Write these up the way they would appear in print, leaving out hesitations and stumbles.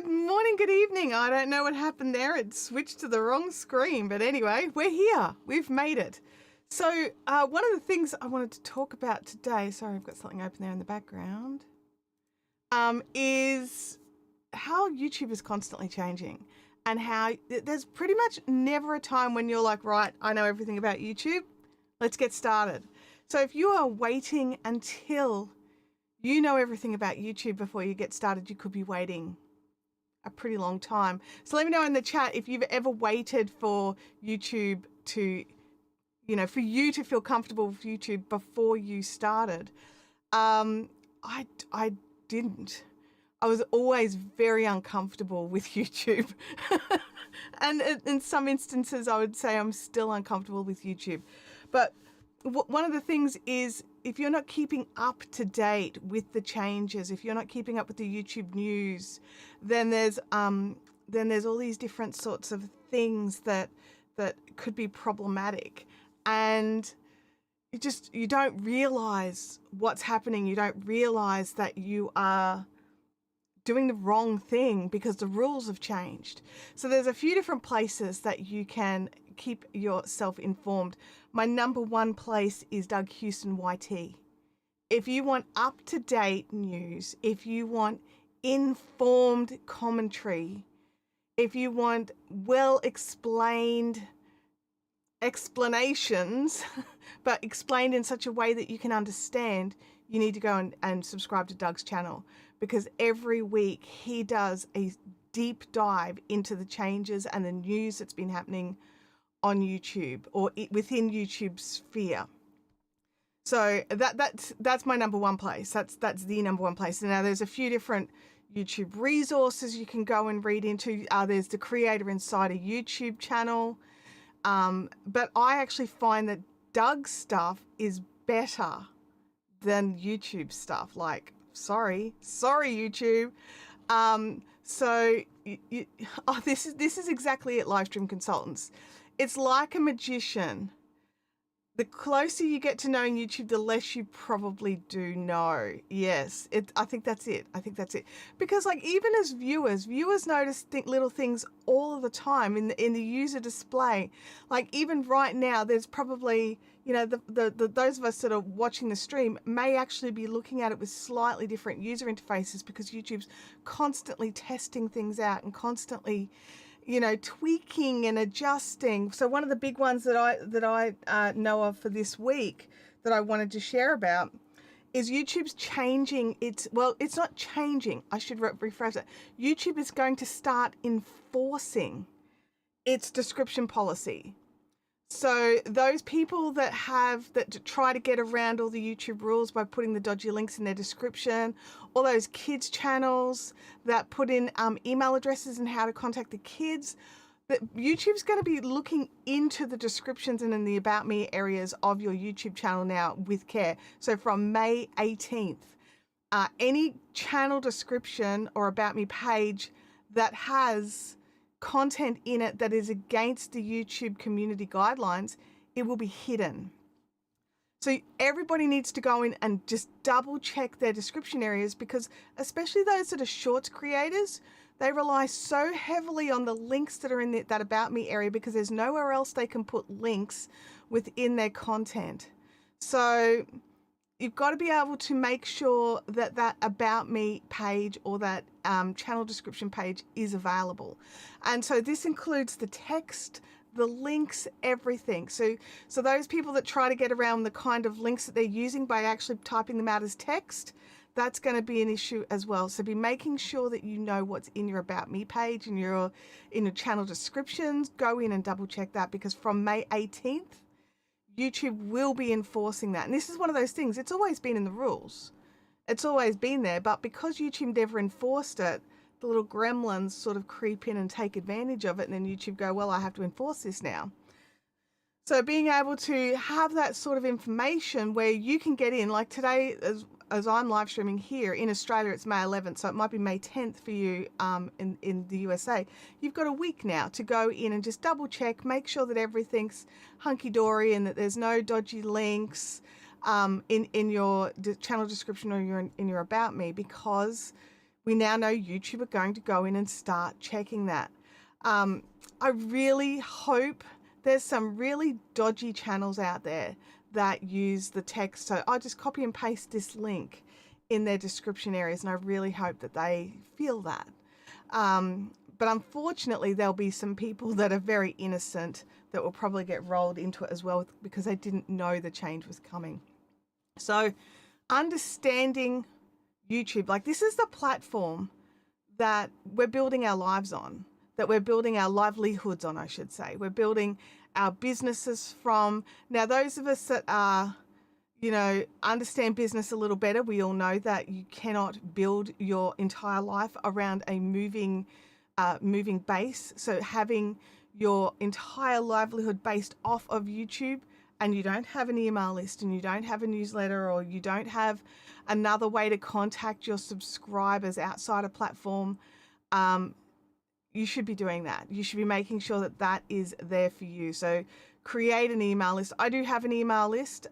Good morning, good evening. I don't know what happened there. It switched to the wrong screen. But anyway, we're here. We've made it. So one of the things I wanted to talk about today, sorry, I've got something open there in the background, is how YouTube is constantly changing and how there's pretty much never a time when you're like, right, I know everything about YouTube. Let's get started. So if you are waiting until you know everything about YouTube before you get started, you could be waiting a pretty long time. So let me know in the chat if you've ever waited for YouTube to, for you to feel comfortable with YouTube before you started. I didn't. I was always very uncomfortable with YouTube. And in some instances, I would say I'm still uncomfortable with YouTube. But one of the things is, if you're not keeping up to date with the changes, if you're not keeping up with the YouTube news, then there's all these different sorts of things that could be problematic, and you don't realize what's happening. You don't realize that you are doing the wrong thing because the rules have changed. So there's a few different places that you can keep yourself informed. My number one place is Doug Houston YT. If you want up-to-date news, if you want informed commentary, if you want well-explained explanations, but explained in such a way that you can understand, you need to go and subscribe to Doug's channel, because every week he does a deep dive into the changes and the news that's been happening on YouTube or within YouTube's sphere. So that's my number one place. That's the number one place. Now there's a few different YouTube resources you can go and read into. There's the Creator Insider YouTube channel. But I actually find that Doug's stuff is better than YouTube stuff. Like, sorry YouTube. This is exactly it, Livestream Consultants. It's like a magician. The closer you get to knowing YouTube, the less you probably do know. Yes, I think that's it. Because like, even as viewers notice little things all of the time in the user display. Like even right now, there's probably, those of us that are watching the stream may actually be looking at it with slightly different user interfaces, because YouTube's constantly testing things out and constantly tweaking and adjusting. So one of the big ones that I know of for this week that I wanted to share about is YouTube's changing it's not changing. I should rephrase it. YouTube is going to start enforcing its description policy. So those people that try to get around all the YouTube rules by putting the dodgy links in their description, all those kids channels that put in email addresses and how to contact the kids, that YouTube's going to be looking into the descriptions and in the About Me areas of your YouTube channel now with care. So from May 18th, any channel description or About Me page that has content in it that is against the YouTube community guidelines, it will be hidden. So everybody needs to go in and just double check their description areas, because especially those that are shorts creators, they rely so heavily on the links that are in that About Me area, because there's nowhere else they can put links within their content. So you've got to be able to make sure that About Me page or that channel description page is available. And so this includes the text, the links, everything. So those people that try to get around the kind of links that they're using by actually typing them out as text, that's going to be an issue as well. So be making sure that you know what's in your About Me page and in your channel descriptions. Go in and double check that, because from May 18th, YouTube will be enforcing that. And this is one of those things, it's always been in the rules. It's always been there, but because YouTube never enforced it, the little gremlins sort of creep in and take advantage of it, and then YouTube go, well, I have to enforce this now. So being able to have that sort of information where you can get in, like today, as I'm live streaming here in Australia, it's May 11th, so it might be May 10th for you in the USA. You've got a week now to go in and just double check, make sure that everything's hunky-dory and that there's no dodgy links in your channel description or in your About Me, because we now know YouTube are going to go in and start checking that. I really hope there's some really dodgy channels out there that use the text. So I just copy and paste this link in their description areas, and I really hope that they feel that. But unfortunately, there'll be some people that are very innocent that will probably get rolled into it as well because they didn't know the change was coming. So understanding YouTube, like this is the platform that we're building our lives on, that we're building our livelihoods on, I should say. We're building our businesses from. Now, those of us that are, understand business a little better, we all know that you cannot build your entire life around a moving base. So having your entire livelihood based off of YouTube, and you don't have an email list, and you don't have a newsletter, or you don't have another way to contact your subscribers outside a platform, you should be doing that. You should be making sure that that is there for you. So create an email list. I do have an email list.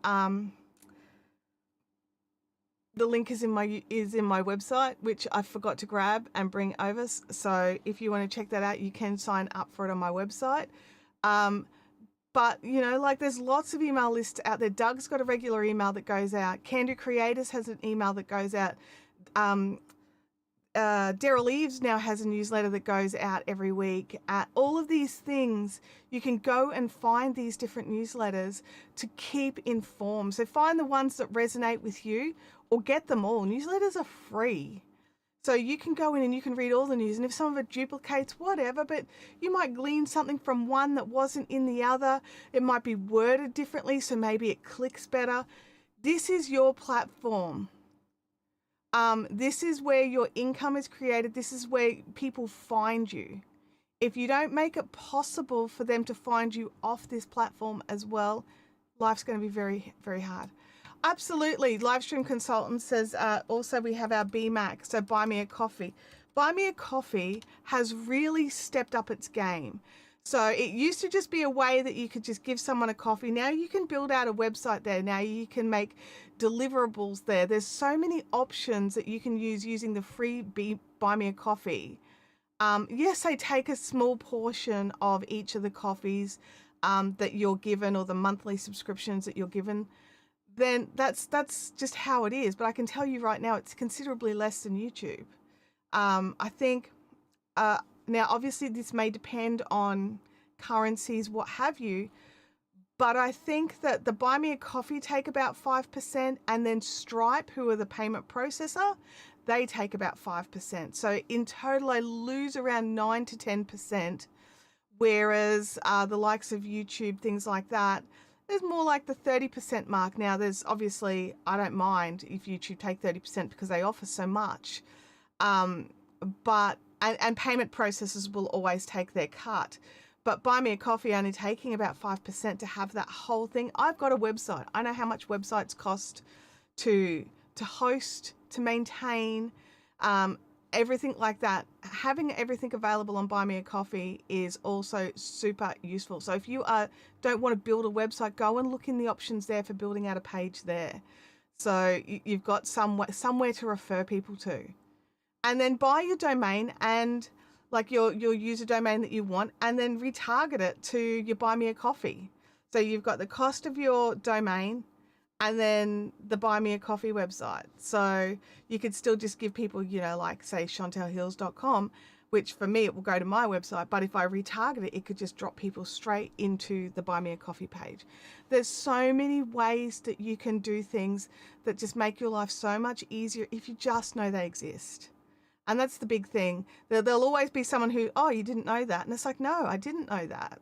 The link is in my website, which I forgot to grab and bring over. So if you want to check that out, you can sign up for it on my website. But, like there's lots of email lists out there. Doug's got a regular email that goes out. Can-Do Creators has an email that goes out. Daryl Eves now has a newsletter that goes out every week. All of these things, you can go and find these different newsletters to keep informed. So find the ones that resonate with you or get them all. Newsletters are free. So you can go in and you can read all the news, and if some of it duplicates, whatever, but you might glean something from one that wasn't in the other. It might be worded differently, so maybe it clicks better. This is your platform. This is where your income is created. This is where people find you. If you don't make it possible for them to find you off this platform as well, life's going to be very, very hard. Absolutely. Livestream Consultant says also we have our BMAC, so Buy Me a Coffee. Buy Me a Coffee has really stepped up its game. So it used to just be a way that you could just give someone a coffee. Now you can build out a website there. Now you can make deliverables there. There's so many options that you can use using the free Buy Me a Coffee. Yes, they take a small portion of each of the coffees that you're given, or the monthly subscriptions that you're given. Then that's just how it is. But I can tell you right now, it's considerably less than YouTube. I think now, obviously, this may depend on currencies, what have you, but I think that the Buy Me a Coffee take about 5%, and then Stripe, who are the payment processor, they take about 5%. So in total, I lose around 9 to 10%, whereas the likes of YouTube, things like that, there's more like the 30% mark. Now, there's obviously, I don't mind if YouTube take 30% because they offer so much, but and payment processors will always take their cut. But Buy Me a Coffee only taking about 5% to have that whole thing. I've got a website. I know how much websites cost to host, to maintain, everything like that. Having everything available on Buy Me a Coffee is also super useful. So if you don't want to build a website, go and look in the options there for building out a page there. So you've got somewhere to refer people to. And then buy your domain, and like your user domain that you want, and then retarget it to your Buy Me a Coffee. So you've got the cost of your domain and then the Buy Me a Coffee website. So you could still just give people, like say chantellehills.com, which for me, it will go to my website. But if I retarget it, it could just drop people straight into the Buy Me a Coffee page. There's so many ways that you can do things that just make your life so much easier if you just know they exist. And that's the big thing. There'll always be someone who, oh, you didn't know that. And it's like, no, I didn't know that.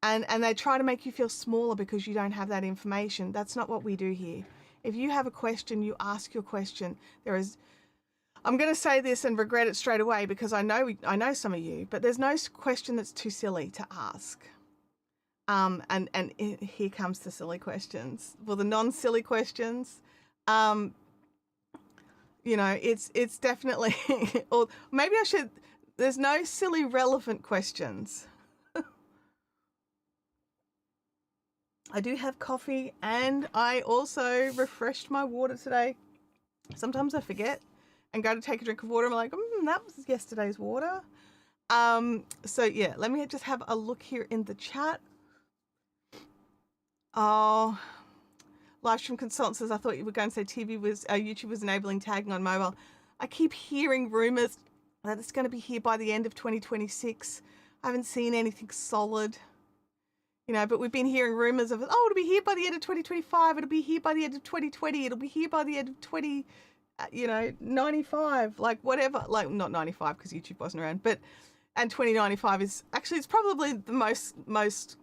And they try to make you feel smaller because you don't have that information. That's not what we do here. If you have a question, you ask your question. I'm going to say this and regret it straight away because I know some of you, but there's no question that's too silly to ask. And here comes the silly questions. Well, the non-silly questions. It's definitely, or maybe there's no silly relevant questions. I do have coffee, and I also refreshed my water today. Sometimes I forget, and go to take a drink of water. I'm like, that was yesterday's water. So yeah, let me just have a look here in the chat. Oh, Livestream Consultant says, I thought you were going to say YouTube was enabling tagging on mobile. I keep hearing rumors that it's going to be here by the end of 2026. I haven't seen anything solid, but we've been hearing rumors of, it'll be here by the end of 2025. It'll be here by the end of 2020. It'll be here by the end of 95, like whatever, like not 95 because YouTube wasn't around, and 2095 is actually, it's probably the most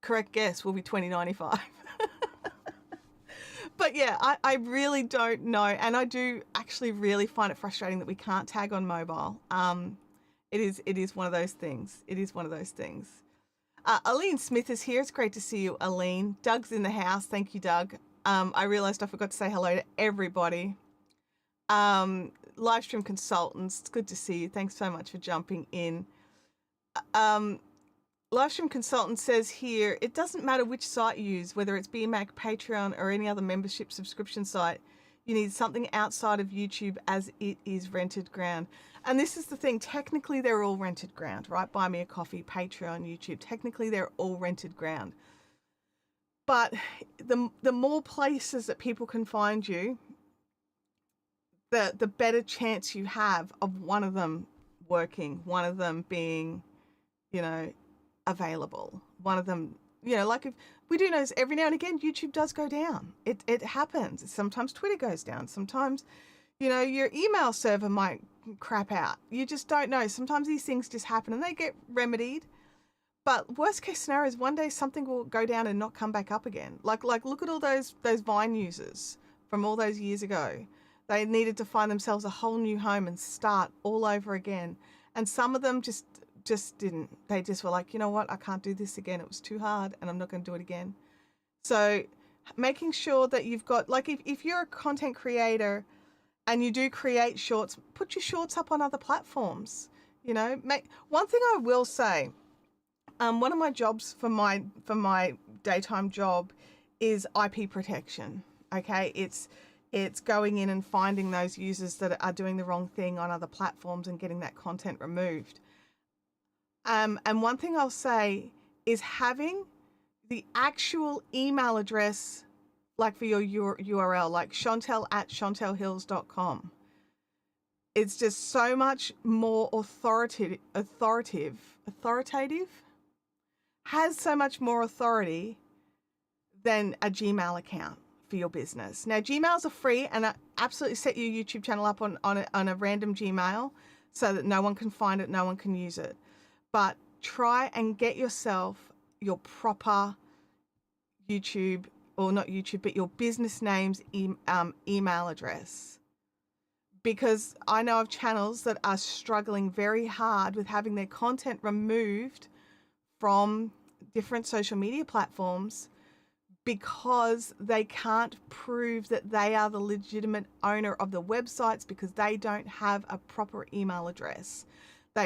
correct guess will be 2095. But yeah, I really don't know. And I do actually really find it frustrating that we can't tag on mobile. It is one of those things. It is one of those things. Aline Smith is here. It's great to see you, Aline. Doug's in the house. Thank you, Doug. I realized I forgot to say hello to everybody. Livestream Consultants, it's good to see you. Thanks so much for jumping in. Livestream Consultant says here, it doesn't matter which site you use, whether it's BMAC, Patreon, or any other membership subscription site, you need something outside of YouTube as it is rented ground. And this is the thing, technically they're all rented ground, right? Buy Me a Coffee, Patreon, YouTube, technically they're all rented ground. But the more places that people can find you, the better chance you have of one of them working, one of them being, available, one of them, like if we do notice every now and again, YouTube does go down. It happens. Sometimes Twitter goes down. Sometimes, your email server might crap out. You just don't know. Sometimes these things just happen and they get remedied. But worst case scenario is one day something will go down and not come back up again. Like look at all those Vine users from all those years ago. They needed to find themselves a whole new home and start all over again. And some of them just didn't. They just were like, you know what, I can't do this again. It was too hard and I'm not going to do it again. So making sure that you've got, like if you're a content creator and you do create shorts, put your shorts up on other platforms. One thing I will say, one of my jobs for my daytime job is IP protection. Okay, it's going in and finding those users that are doing the wrong thing on other platforms and getting that content removed. And one thing I'll say is having the actual email address, like for your URL, like Chantelle at chantellehills.com. It's just so much more authoritative, has so much more authority than a Gmail account for your business. Now, Gmails are free, and I absolutely set your YouTube channel up on a random Gmail so that no one can find it, no one can use it. But try and get yourself your proper YouTube, or not YouTube, but your business name's email address. Because I know of channels that are struggling very hard with having their content removed from different social media platforms because they can't prove that they are the legitimate owner of the websites because they don't have a proper email address.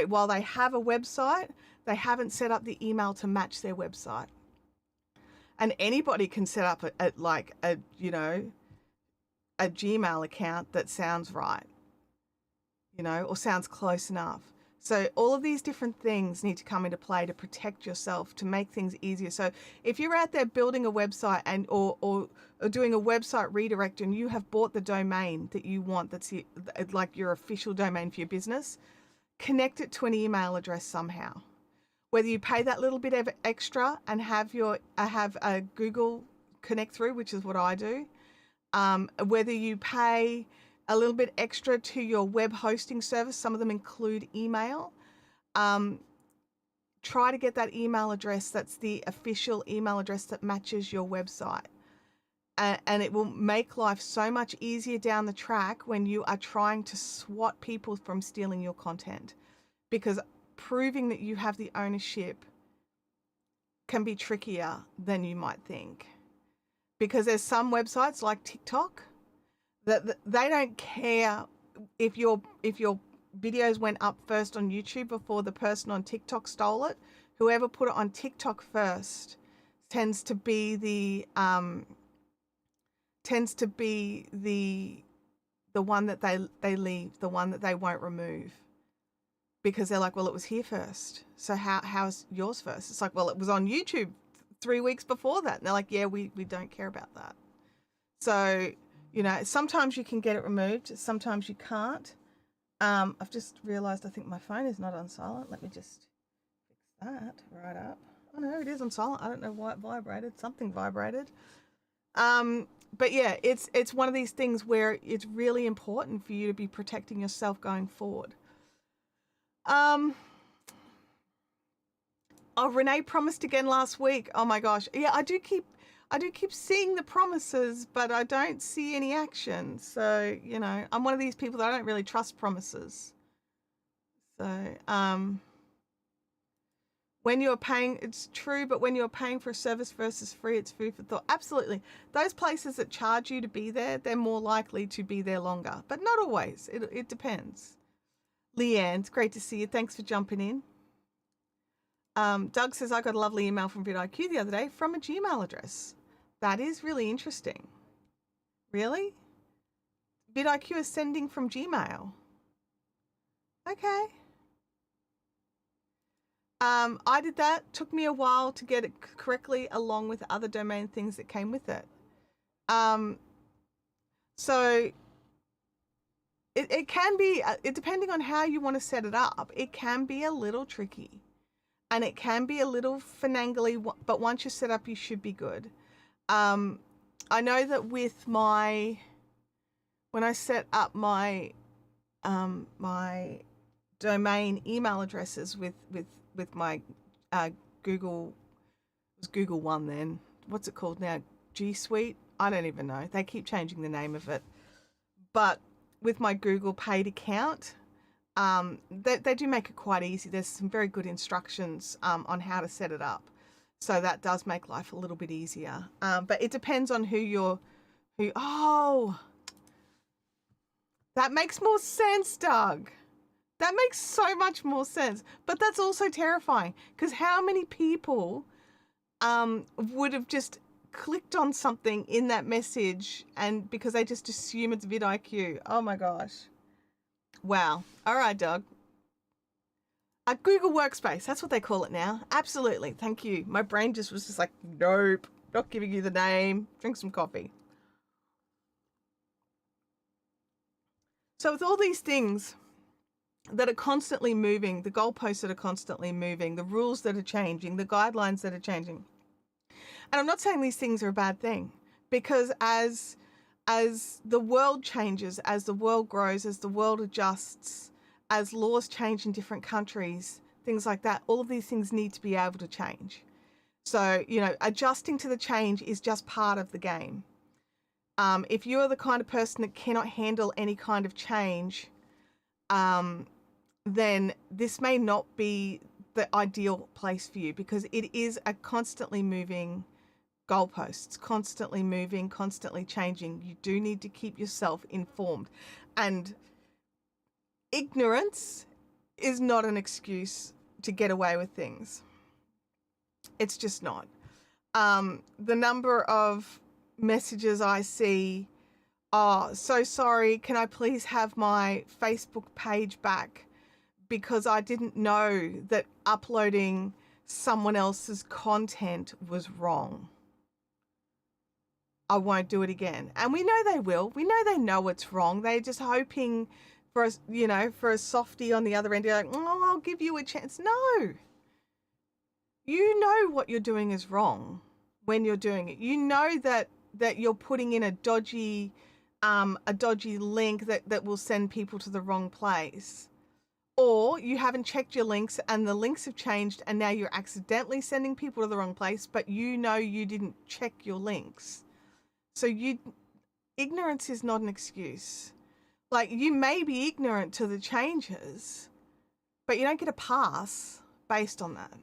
While they have a website, they haven't set up the email to match their website. And anybody can set up a Gmail account that sounds right, or sounds close enough. So all of these different things need to come into play to protect yourself, to make things easier. So if you're out there building a website or doing a website redirect and you have bought the domain that you want, that's like your official domain for your business, connect it to an email address somehow. Whether you pay that little bit of extra and have a Google connect through, which is what I do, whether you pay a little bit extra to your web hosting service, some of them include email, try to get that email address that's the official email address that matches your website. And it will make life so much easier down the track when you are trying to swat people from stealing your content, because proving that you have the ownership can be trickier than you might think. Because there's some websites like TikTok that they don't care if your videos went up first on YouTube before the person on TikTok stole it. Whoever put it on TikTok first tends to be the the one that they leave, the one that they won't remove, because they're like, well, it was here first. So how's yours first? It's like, well, it was on YouTube 3 weeks before that. And they're like, yeah, we don't care about that. So, you know, sometimes you can get it removed. Sometimes you can't. I've just realized I think my phone is not on silent. Let me just fix that right up. Oh no, it is on silent. I don't know why it vibrated. Something vibrated. But yeah, it's one of these things where it's really important for you to be protecting yourself going forward. Oh, Renee promised again last week. Oh my gosh. Yeah, I do keep seeing the promises, but I don't see any action. So, you know, I'm one of these people that I don't really trust promises. So, when you're paying, it's true, but when you're paying for a service versus free, it's food for thought. Absolutely. Those places that charge you to be there, they're more likely to be there longer, but not always. It depends. Leanne, it's great to see you. Thanks for jumping in. Doug says, I got a lovely email from vidIQ the other day from a Gmail address. That is really interesting. Really? vidIQ is sending from Gmail. Okay. I did that. Took me a while to get it correctly, along with other domain things that came with it. So it can be, depending on how you want to set it up, it can be a little tricky. And it can be a little finangly, but once you're set up, you should be good. I know that with when I set up my my domain email addresses with my Google, it was Google One then. What's it called now? G Suite? I don't even know. They keep changing the name of it. But with my Google paid account, they do make it quite easy. There's some very good instructions on how to set it up. So that does make life a little bit easier. But it depends on oh, that makes more sense, Doug. That makes so much more sense. But that's also terrifying, because how many people would have just clicked on something in that message and because they just assume it's vidIQ. Oh my gosh. Wow. All right, Doug. A Google Workspace. That's what they call it now. Absolutely. Thank you. My brain was just like, nope, not giving you the name. Drink some coffee. So with all these things that are constantly moving, the goalposts that are constantly moving, the rules that are changing, the guidelines that are changing. And I'm not saying these things are a bad thing, because as the world changes, as the world grows, as the world adjusts, as laws change in different countries, things like that, all of these things need to be able to change. So, you know, adjusting to the change is just part of the game. If you are the kind of person that cannot handle any kind of change, then this may not be the ideal place for you, because it is a constantly moving goalposts, constantly moving, constantly changing. You do need to keep yourself informed, and ignorance is not an excuse to get away with things. It's just not. The number of messages I see, oh, so sorry, can I please have my Facebook page back because I didn't know that uploading someone else's content was wrong. I won't do it again. And we know they will. We know they know it's wrong. They're just hoping for a, you know, for a softie on the other end. You're like, oh, I'll give you a chance. No. You know what you're doing is wrong when you're doing it. You know that you're putting in a dodgy link that will send people to the wrong place. Or you haven't checked your links and the links have changed and now you're accidentally sending people to the wrong place, but you know you didn't check your links. So ignorance is not an excuse. Like, you may be ignorant to the changes, but you don't get a pass based on that.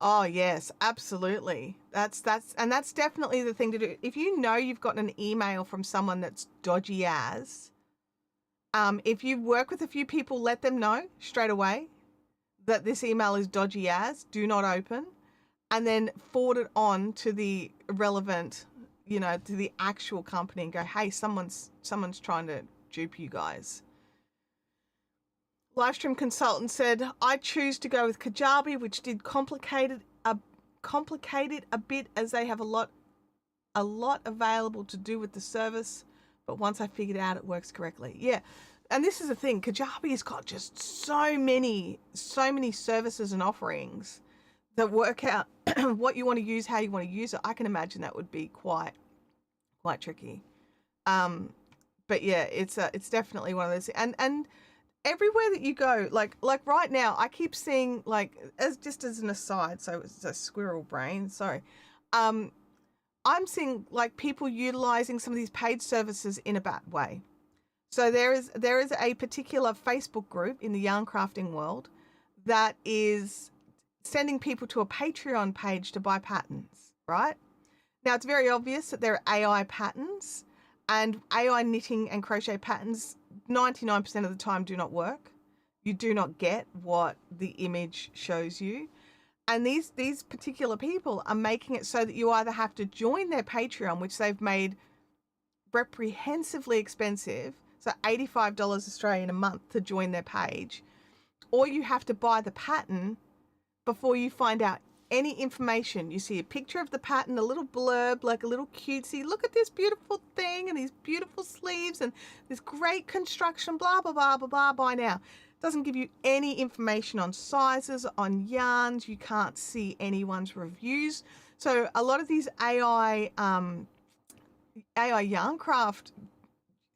Oh yes, absolutely. That's definitely the thing to do. If you know you've gotten an email from someone that's dodgy as, if you work with a few people, let them know straight away that this email is dodgy as, do not open, and then forward it on to the relevant to the actual company and go, hey, someone's trying to dupe you guys. Livestream consultant said, I choose to go with Kajabi, which did complicated a bit as they have a lot available to do with the service, but once I figured out it works correctly. Yeah. And this is the thing, Kajabi's got just so many services and offerings that work out what you want to use, how you want to use it. I can imagine that would be quite tricky. But yeah, it's definitely one of those, and everywhere that you go, like right now, I keep seeing, like, as an aside, so it's a squirrel brain, sorry. I'm seeing like people utilizing some of these paid services in a bad way. So there is a particular Facebook group in the yarn crafting world that is sending people to a Patreon page to buy patterns, right? Now, it's very obvious that there are AI patterns, and AI knitting and crochet patterns 99% of the time do not work. You do not get what the image shows you. And these particular people are making it so that you either have to join their Patreon, which they've made reprehensively expensive, so $85 Australian a month to join their page, or you have to buy the pattern before you find out any information. You see a picture of the pattern, a little blurb, like a little cutesy, look at this beautiful thing and these beautiful sleeves and this great construction, blah, blah, blah, blah, blah, buy now. Doesn't give you any information on sizes, on yarns. You can't see anyone's reviews. So a lot of these AI yarn craft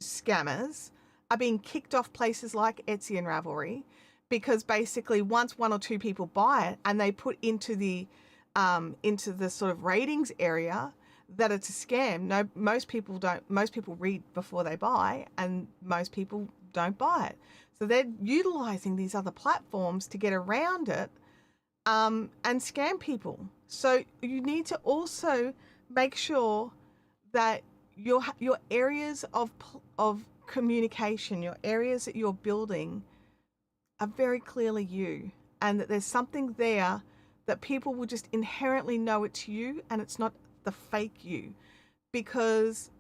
scammers are being kicked off places like Etsy and Ravelry, because basically once one or two people buy it and they put into the sort of ratings area that it's a scam. Most people read before they buy, and most people don't buy it. So they're utilizing these other platforms to get around it and scam people. So you need to also make sure that your areas of communication, your areas that you're building, are very clearly you, and that there's something there that people will just inherently know it's you and it's not the fake you. Because,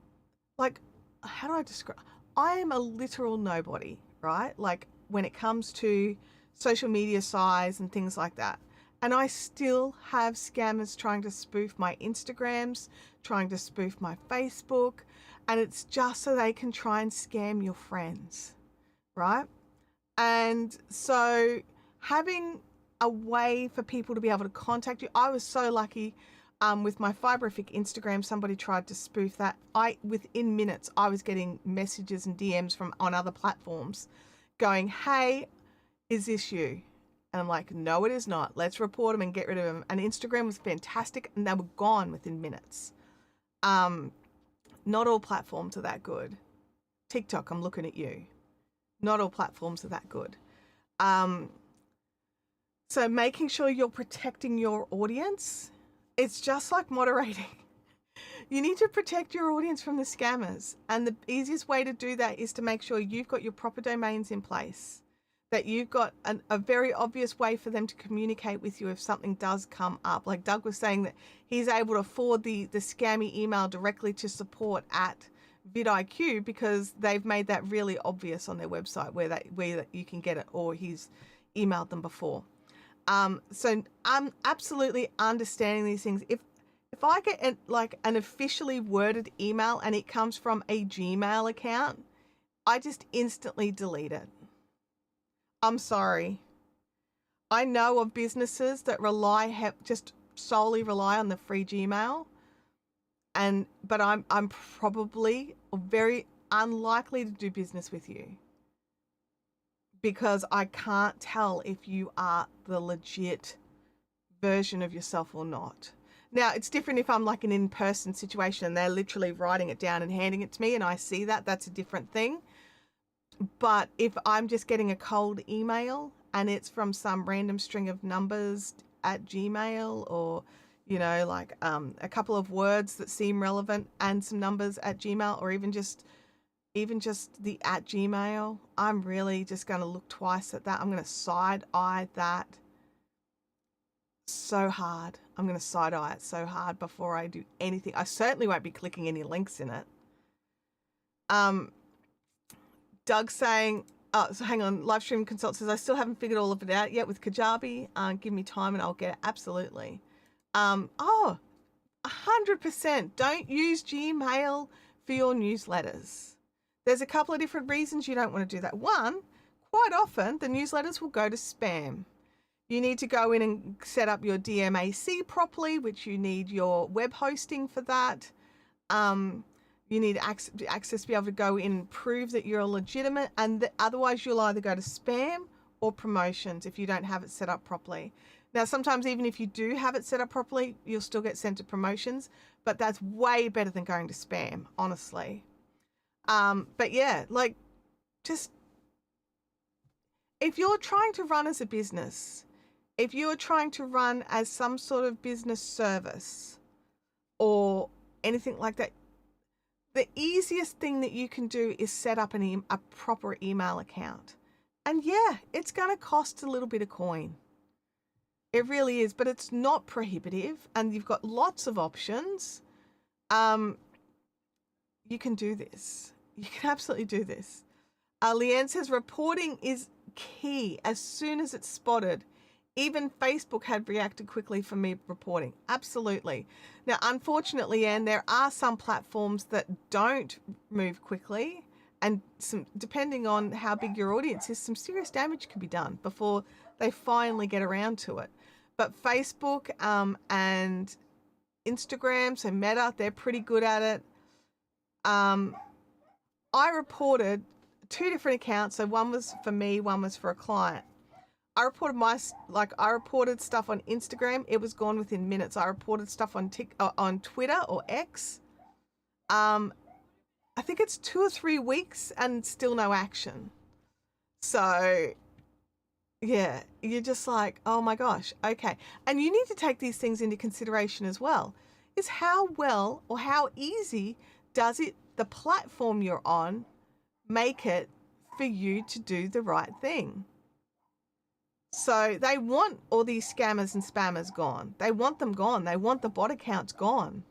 like, how do I describe? I am a literal nobody, right? Like, when it comes to social media size and things like that. And I still have scammers trying to spoof my Instagrams, trying to spoof my Facebook, and it's just so they can try and scam your friends, right? And so having a way for people to be able to contact you, I was so lucky with my Fiberific Instagram. Somebody tried to spoof that. Within minutes, I was getting messages and DMs on other platforms going, hey, is this you? And I'm like, no, it is not. Let's report them and get rid of them. And Instagram was fantastic, and they were gone within minutes. Not all platforms are that good. TikTok, I'm looking at you. Not all platforms are that good. So making sure you're protecting your audience, it's just like moderating. You need to protect your audience from the scammers. And the easiest way to do that is to make sure you've got your proper domains in place, that you've got a very obvious way for them to communicate with you if something does come up. Like Doug was saying, that he's able to forward the scammy email directly to support at vidIQ, because they've made that really obvious on their website where you can get it, or he's emailed them before. So I'm absolutely understanding these things. If I get an officially worded email and it comes from a Gmail account, I just instantly delete it. I'm sorry. I know of businesses that just solely rely on the free Gmail. But I'm probably very unlikely to do business with you, because I can't tell if you are the legit version of yourself or not. Now, it's different if I'm like an in-person situation and they're literally writing it down and handing it to me and I see that, that's a different thing. But if I'm just getting a cold email and it's from some random string of numbers at Gmail, or a couple of words that seem relevant and some numbers at Gmail, or even just the at Gmail, I'm really just going to look twice at that. I'm going to side eye that so hard. I'm going to side eye it so hard before I do anything. I certainly won't be clicking any links in it. Doug saying, oh, so hang on, Livestream Consult says, I still haven't figured all of it out yet with Kajabi. Give me time and I'll get it. Absolutely. 100%. Don't use Gmail for your newsletters. There's a couple of different reasons you don't want to do that. One, quite often the newsletters will go to spam. You need to go in and set up your DMAC properly, which you need your web hosting for that. You need access to be able to go in and prove that you're legitimate, and otherwise you'll either go to spam or promotions if you don't have it set up properly. Now, sometimes even if you do have it set up properly, you'll still get sent to promotions, but that's way better than going to spam, honestly. But yeah, like, just, if you're trying to run as a business, if you're trying to run as some sort of business service or anything like that, the easiest thing that you can do is set up a proper email account. And yeah, it's going to cost a little bit of coin. It really is, but it's not prohibitive and you've got lots of options. You can do this. You can absolutely do this. Leanne says reporting is key as soon as it's spotted. Even Facebook had reacted quickly for me reporting. Absolutely. Now, unfortunately, Anne, there are some platforms that don't move quickly, and depending on how big your audience is, some serious damage can be done before they finally get around to it. But Facebook and Instagram, so Meta, they're pretty good at it. I reported 2 different accounts. So one was for me, one was for a client. I reported stuff on Instagram. It was gone within minutes. I reported stuff on Twitter or X. I think it's 2 or 3 weeks and still no action. So yeah, you're just like, oh my gosh, okay. And you need to take these things into consideration as well. Is how well or how easy does the platform you're on, make it for you to do the right thing? So they want all these scammers and spammers gone. They want them gone. They want the bot accounts gone.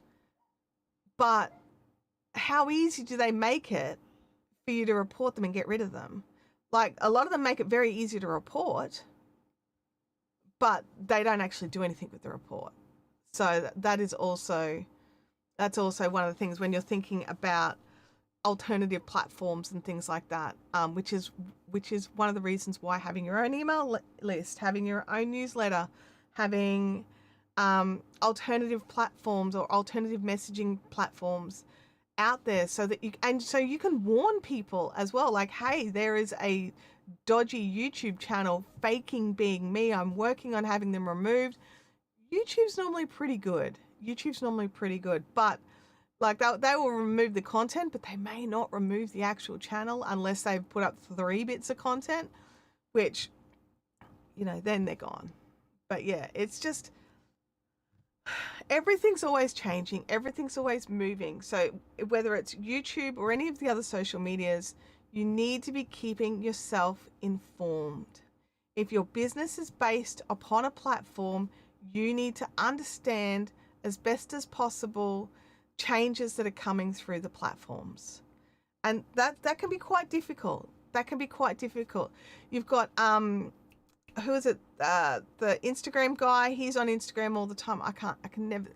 But how easy do they make it for you to report them and get rid of them? Like, a lot of them make it very easy to report, but they don't actually do anything with the report. So that's also one of the things when you're thinking about alternative platforms and things like that, which is one of the reasons why having your own email list, having your own newsletter, having alternative platforms or alternative messaging platforms out there, so that you can warn people as well, like, hey, there is a dodgy YouTube channel faking being me. I'm working on having them removed. YouTube's normally pretty good, but like they will remove the content, but they may not remove the actual channel unless they've put up 3 bits of content, which, then they're gone. But yeah, it's just, everything's always changing. Everything's always moving. So whether it's YouTube or any of the other social medias, you need to be keeping yourself informed. If your business is based upon a platform, you need to understand as best as possible changes that are coming through the platforms, and that can be quite difficult. You've got who is it, the Instagram guy? He's on Instagram all the time. I can never,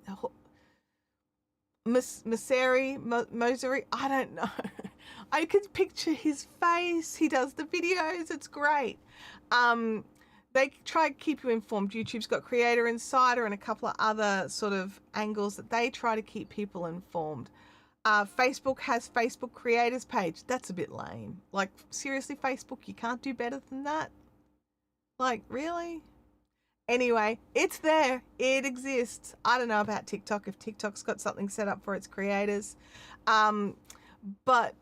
Moseri, I don't know. I can picture his face. He does the videos. It's great. They try to keep you informed. YouTube's got Creator Insider and a couple of other sort of angles that they try to keep people informed. Facebook has Facebook Creators page. That's a bit lame. Like, seriously, Facebook, you can't do better than that? Like, really? Anyway, it's there. It exists. I don't know about TikTok, if TikTok's got something set up for its creators. But,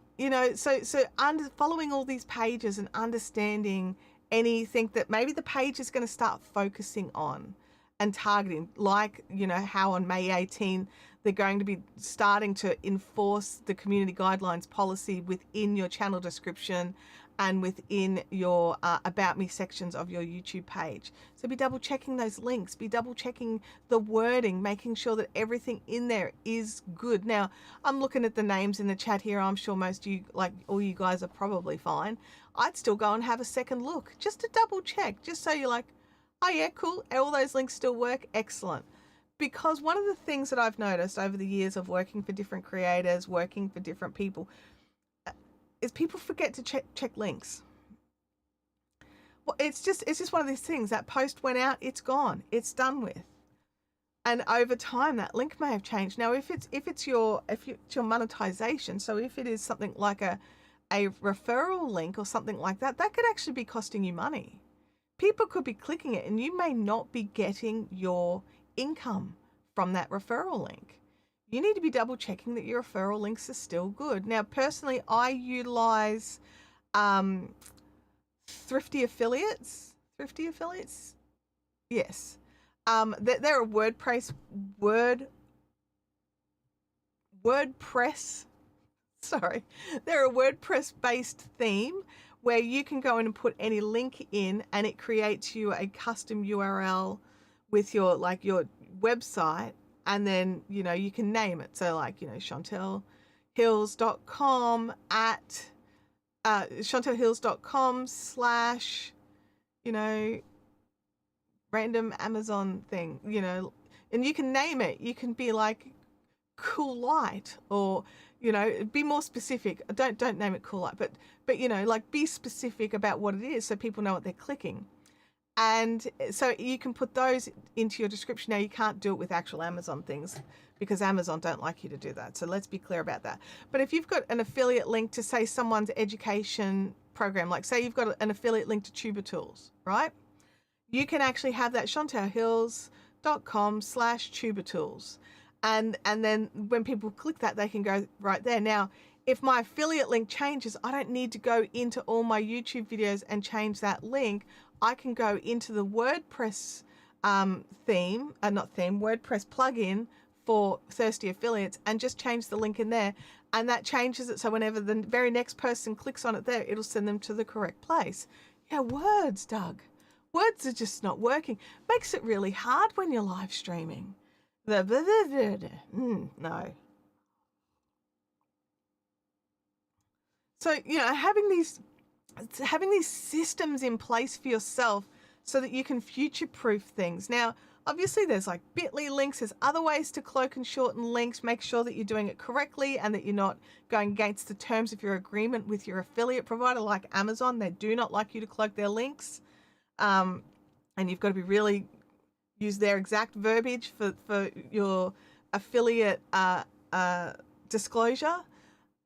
following all these pages and understanding anything that maybe the page is going to start focusing on and targeting, like, how on May 18 they're going to be starting to enforce the community guidelines policy within your channel description, and within your About Me sections of your YouTube page. So be double checking those links, be double checking the wording, making sure that everything in there is good. Now, I'm looking at the names in the chat here. I'm sure most of you, like all you guys, are probably fine. I'd still go and have a second look just to double check, just so you're like, oh yeah, cool, all those links still work, excellent. Because one of the things that I've noticed over the years of working for different creators, working for different people, is people forget to check links. Well, it's just one of these things. That post went out, it's gone, it's done with. And over time, that link may have changed. Now, if it's your monetization, so if it is something like a referral link or something like that, that could actually be costing you money. People could be clicking it, and you may not be getting your income from that referral link. You need to be double checking that your referral links are still good. Now, personally, I utilize Thrifty Affiliates. Thrifty Affiliates? Yes. They're a WordPress, sorry. They're a WordPress-based theme where you can go in and put any link in, and it creates you a custom URL with your website, and then you can name it. So chantellehills.com at chantellehills.com / random Amazon thing, and you can name it. You can be like Cool Light, or be more specific. Don't name it Cool Light, but be specific about what it is so people know what they're clicking. And so you can put those into your description. Now, you can't do it with actual Amazon things because Amazon don't like you to do that. So let's be clear about that. But if you've got an affiliate link to, say, someone's education program, like say you've got an affiliate link to Tuber Tools, right? You can actually have that chantellehills.com / Tools. And then when people click that, they can go right there. Now, if my affiliate link changes, I don't need to go into all my YouTube videos and change that link. I can go into the WordPress WordPress plugin for Thirsty Affiliates and just change the link in there. And that changes it so whenever the very next person clicks on it there, it'll send them to the correct place. Yeah, words, Doug. Words are just not working. Makes it really hard when you're live streaming. No. So, having these systems in place for yourself so that you can future-proof things. Now, obviously there's like bit.ly links, there's other ways to cloak and shorten links. Make sure that you're doing it correctly and that you're not going against the terms of your agreement with your affiliate provider like Amazon. They do not like you to cloak their links. And you've got to be really use their exact verbiage for your affiliate disclosure.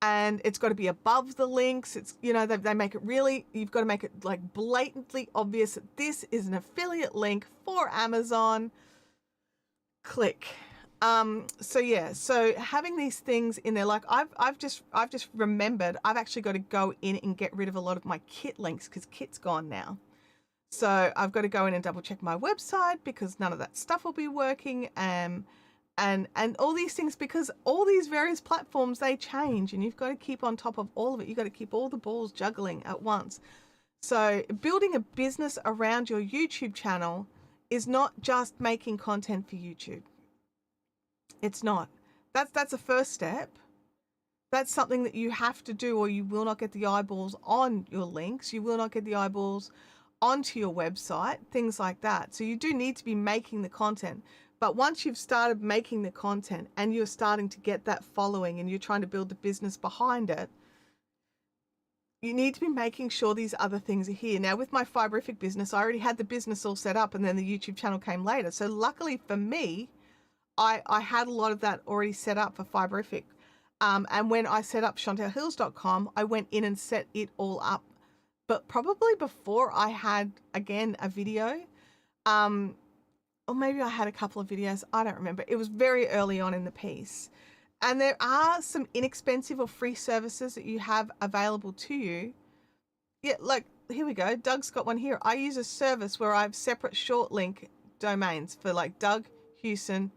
And it's got to be above the links. It's, they make it really, you've got to make it like blatantly obvious that this is an affiliate link for Amazon. Click. So having these things in there, like I've just remembered, I've actually got to go in and get rid of a lot of my Kit links because Kit's gone now. So I've got to go in and double check my website because none of that stuff will be working. And all these things, because all these various platforms, they change and you've got to keep on top of all of it. You've got to keep all the balls juggling at once. So building a business around your YouTube channel is not just making content for YouTube. It's not. That's a first step. That's something that you have to do or you will not get the eyeballs on your links. You will not get the eyeballs onto your website, things like that. So you do need to be making the content. But once you've started making the content and you're starting to get that following and you're trying to build the business behind it, you need to be making sure these other things are here. Now, with my Fiberific business, I already had the business all set up and then the YouTube channel came later. So luckily for me, I had a lot of that already set up for Fiberific. And when I set up chantellehills.com, I went in and set it all up. But probably before I had, again, a video, or maybe I had a couple of videos, I don't remember. It was very early on in the piece. And there are some inexpensive or free services that you have available to you. Yeah, like, here we go. Doug's got one here. I use a service where I have separate short link domains for like Doug Hewson,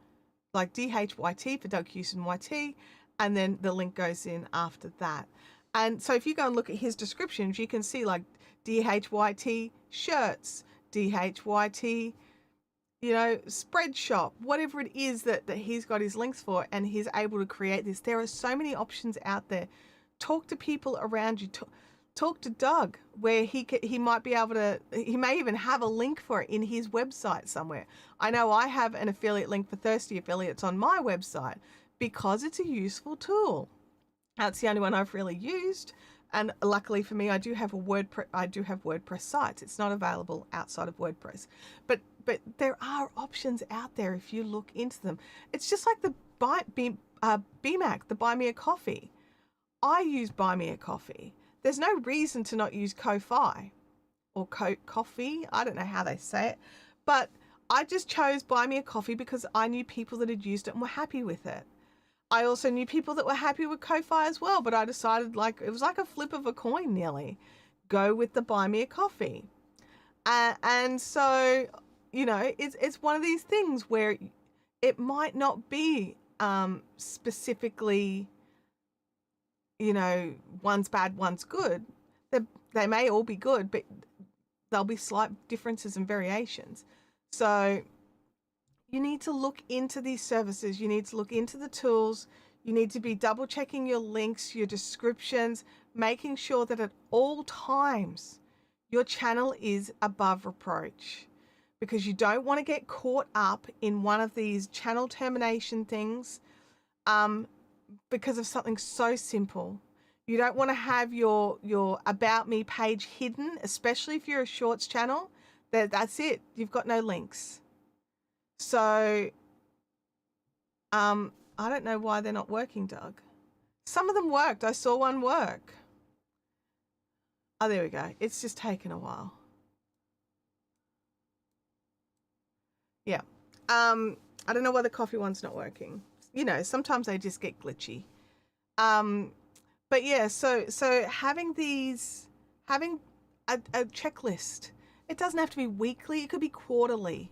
like DHYT for Doug Hewson YT, and then the link goes in after that. And so if you go and look at his descriptions, you can see like DHYT shirts, DHYT, spread shop, whatever it is that he's got his links for, and he's able to create this. There are so many options out there. Talk to people around you. Talk to Doug, where he might be able to, he may even have a link for it in his website somewhere. I know I have an affiliate link for Thirsty Affiliates on my website because it's a useful tool. That's the only one I've really used. And luckily for me, I do have WordPress sites. It's not available outside of WordPress, but there are options out there if you look into them. It's just like the BMAC, the Buy Me a Coffee. I use Buy Me a Coffee. There's no reason to not use Ko-Fi or Coffee. I don't know how they say it, but I just chose Buy Me a Coffee because I knew people that had used it and were happy with it. I also knew people that were happy with Ko-Fi as well, but I decided, like, it was like a flip of a coin nearly. Go with the Buy Me a Coffee. And so, it's one of these things where it might not be specifically, one's bad, one's good. They may all be good, but there'll be slight differences and variations. So you need to look into these services. You need to look into the tools. You need to be double checking your links, your descriptions, making sure that at all times your channel is above reproach, because you don't want to get caught up in one of these channel termination things because of something so simple. You don't want to have your About Me page hidden, especially if you're a shorts channel. That's it. You've got no links. So, I don't know why they're not working, Doug. Some of them worked. I saw one work. Oh, there we go. It's just taken a while. Yeah. I don't know why the coffee one's not working. Sometimes they just get glitchy. But yeah, so having a checklist. It doesn't have to be weekly. It could be quarterly.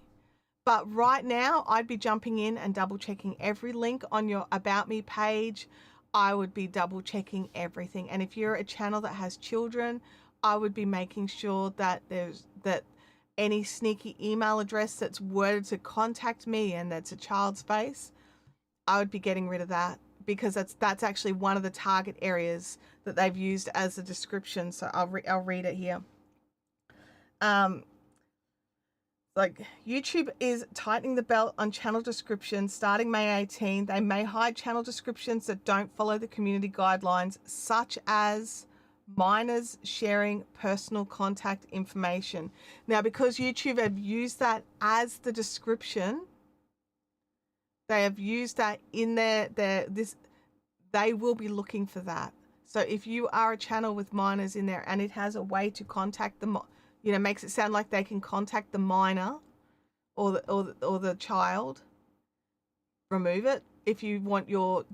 But right now, I'd be jumping in and double checking every link on your About Me page. I would be double checking everything. And if you're a channel that has children, I would be making sure that that any sneaky email address that's worded to contact me and that's a child's face, I would be getting rid of that, because that's actually one of the target areas that they've used as a description. So I'll read it here. Like, YouTube is tightening the belt on channel descriptions starting May 18. They may hide channel descriptions that don't follow the community guidelines, such as minors sharing personal contact information. Now, because YouTube have used that as the description, they have used that in they will be looking for that. So if you are a channel with minors in there and it has a way to contact them, makes it sound like they can contact the minor or the child, remove it. If you want your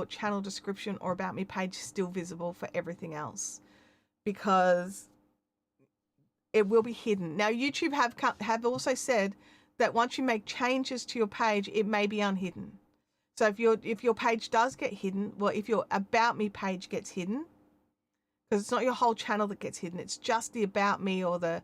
channel description or About Me page still visible for everything else, because it will be hidden. Now, YouTube have also said that once you make changes to your page, it may be unhidden. So if your page does get hidden, well, if your About Me page gets hidden, because it's not your whole channel that gets hidden, it's just the About Me or the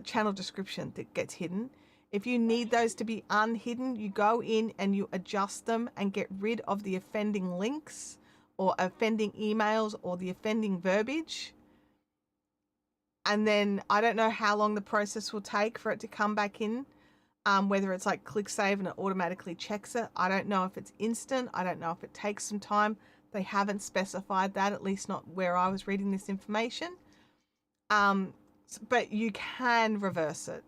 channel description that gets hidden. If you need those to be unhidden, you go in and you adjust them and get rid of the offending links or offending emails or the offending verbiage. And then I don't know how long the process will take for it to come back in, whether it's like click save and it automatically checks it. I don't know if it's instant. I don't know if it takes some time. They haven't specified that, at least not where I was reading this information. But you can reverse it.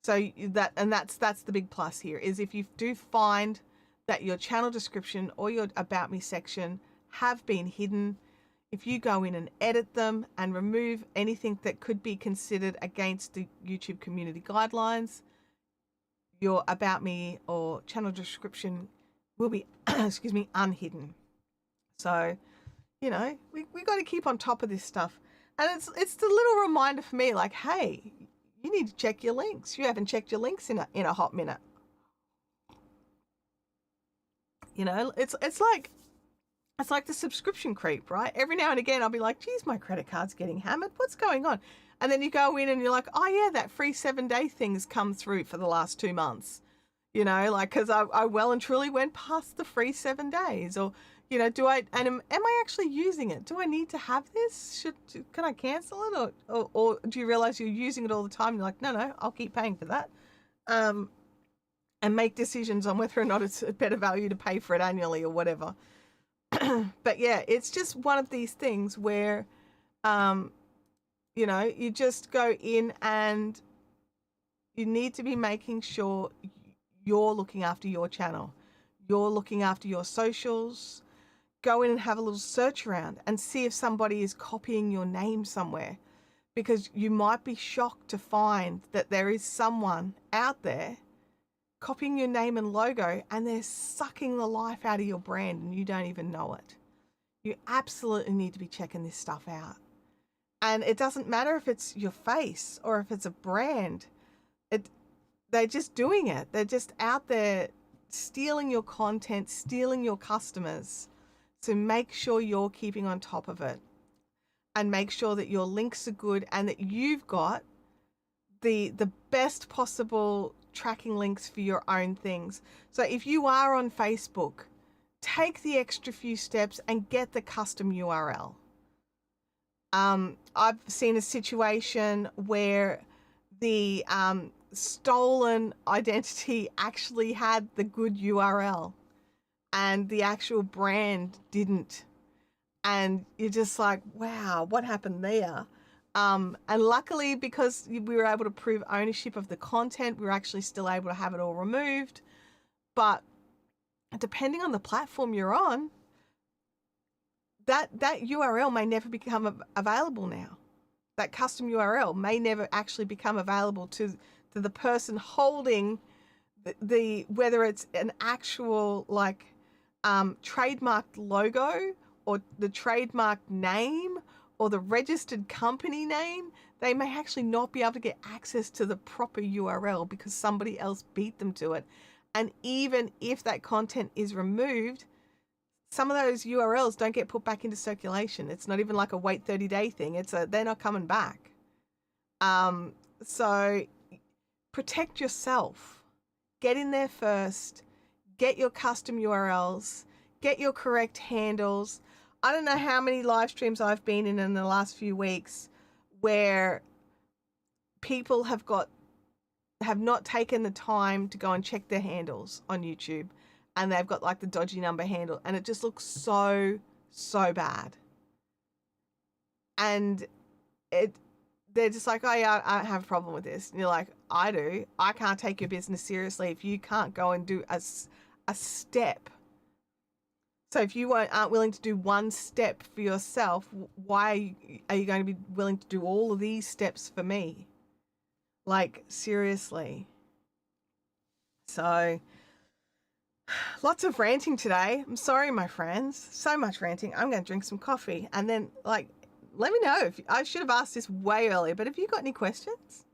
So that's the big plus here, is if you do find that your channel description or your About Me section have been hidden, if you go in and edit them and remove anything that could be considered against the YouTube community guidelines, your About Me or channel description will be, unhidden. So, we got to keep on top of this stuff. And it's the little reminder for me, like, hey, you need to check your links. You haven't checked your links in a hot minute. It's like It's like the subscription creep, right? Every now and again, I'll be like, geez, my credit card's getting hammered. What's going on? And then you go in and you're like, oh yeah, that free 7-day thing's come through for the last 2 months. You know, like, because I well and truly went past the free 7 days. Or, you know, am I actually using it? Do I need to have this? Can I cancel it? Or do you realize you're using it all the time? You're like, no, I'll keep paying for that. And make decisions on whether or not it's a better value to pay for it annually or whatever. But yeah, it's just one of these things where, you know, you just go in and you need to be making sure you're looking after your channel. You're looking after your socials. Go in and have a little search around and see if somebody is copying your name somewhere, because you might be shocked to find that there is someone out there copying your name and logo, and they're sucking the life out of your brand and you don't even know it. You absolutely need to be checking this stuff out. And it doesn't matter if it's your face or if it's a brand. They're just doing it. They're just out there stealing your content, stealing your customers. So make sure you're keeping on top of it, and make sure that your links are good and that you've got the best possible tracking links for your own things. So if you are on Facebook, take the extra few steps and get the custom URL. I've seen a situation where the stolen identity actually had the good URL and the actual brand didn't. And you're just like, wow, what happened there? And luckily, because we were able to prove ownership of the content, we were actually still able to have it all removed. But depending on the platform you're on, that URL may never become available now. That custom URL may never actually become available to the person holding the whether it's an actual like trademarked logo or the trademark name or the registered company name. They may actually not be able to get access to the proper URL because somebody else beat them to it. And even if that content is removed, some of those URLs don't get put back into circulation. It's not even like a wait 30-day thing. They're not coming back. So protect yourself. Get in there first. Get your custom URLs. Get your correct handles. I don't know how many live streams I've been in the last few weeks where people have not taken the time to go and check their handles on YouTube, and they've got like the dodgy number handle, and it just looks so bad. And they're just like, oh yeah, I have a problem with this. And you're like, I do. I can't take your business seriously if you can't go and do a step. So if you aren't willing to do one step for yourself, why are you going to be willing to do all of these steps for me? Like, seriously. So, lots of ranting today. I'm sorry, my friends. So much ranting. I'm going to drink some coffee. And then, like, let me know. I should have asked this way earlier, but if you got any questions,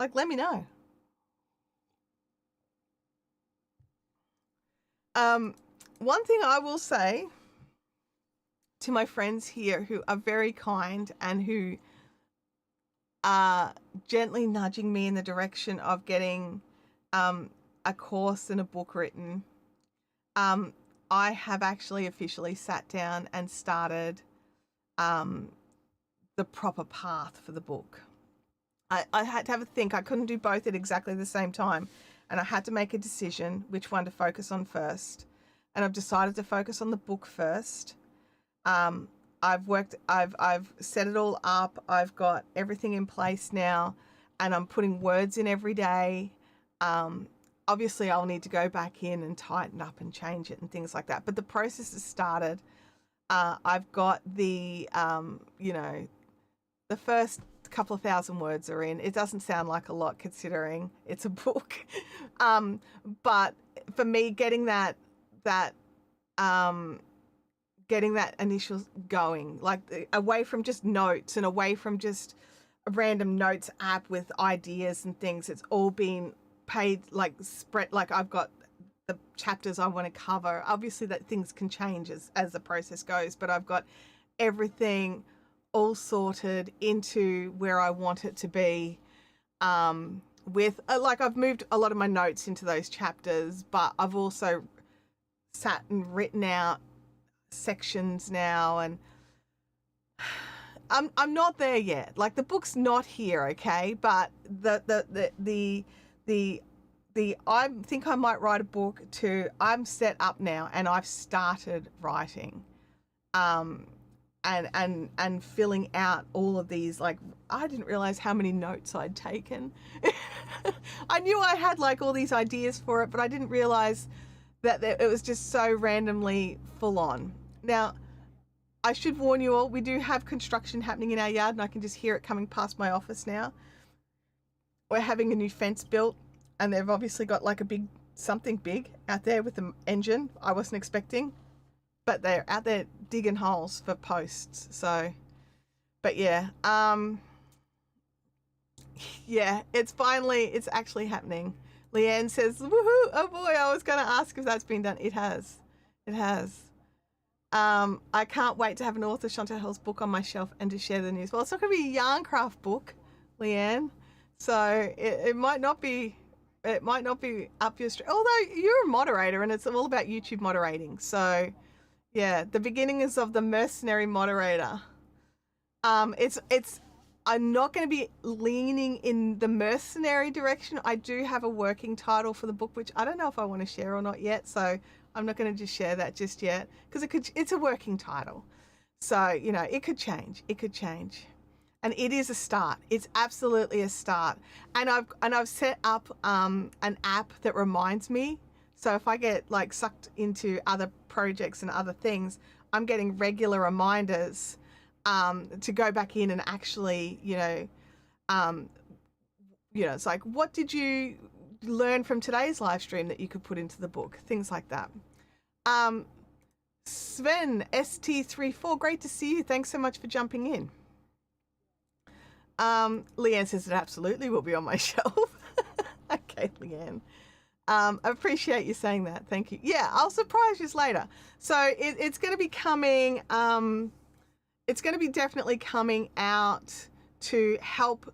like, let me know. One thing I will say to my friends here who are very kind and who are gently nudging me in the direction of getting a course and a book written, I have actually officially sat down and started the proper path for the book. I had to have a think. I couldn't do both at exactly the same time, and I had to make a decision which one to focus on first. And I've decided to focus on the book first. I've set it all up. I've got everything in place now, and I'm putting words in every day. Obviously I'll need to go back in and tighten up and change it and things like that. But the process has started. I've got the, the first couple of thousand words are in. It doesn't sound like a lot considering it's a book. But for me, getting that initial going, like away from just notes and away from just a random notes app with ideas and things, it's all been paid, like spread, like I've got the chapters I want to cover. Obviously that things can change as the process goes, but I've got everything all sorted into where I want it to be. With like I've moved a lot of my notes into those chapters, but I've also sat and written out sections now, and I'm not there yet. Like the book's not here, okay? But the I think I might write a book too. I'm set up now, and I've started writing, and filling out all of these. Like I didn't realize how many notes I'd taken. I knew I had like all these ideas for it, but I didn't realize that it was just so randomly full on. Now, I should warn you all, we do have construction happening in our yard, and I can just hear it coming past my office now. We're having a new fence built, and they've obviously got like something big out there with the engine I wasn't expecting, but they're out there digging holes for posts. So, but yeah, yeah, it's actually happening. Leanne says, woohoo, oh boy, I was going to ask if that's been done. It has. I can't wait to have an author Chantelle's book on my shelf and to share the news. Well, it's not going to be a yarn craft book, Leanne, so it might not be up your street. Although you're a moderator, and it's all about YouTube moderating. So, yeah, the beginnings of the mercenary moderator. I'm not going to be leaning in the mercenary direction. I do have a working title for the book, which I don't know if I want to share or not yet. So I'm not going to just share that just yet, because it's a working title. So, you know, it could change. And it is a start. It's absolutely a start. And I've set up an app that reminds me. So if I get like sucked into other projects and other things, I'm getting regular reminders to go back in and actually, it's like, what did you learn from today's live stream that you could put into the book? Things like that. Sven, ST34, great to see you. Thanks so much for jumping in. Leanne says it absolutely will be on my shelf. Okay, Leanne. I appreciate you saying that. Thank you. Yeah, I'll surprise you later. So it's going to be coming... it's going to be definitely coming out to help.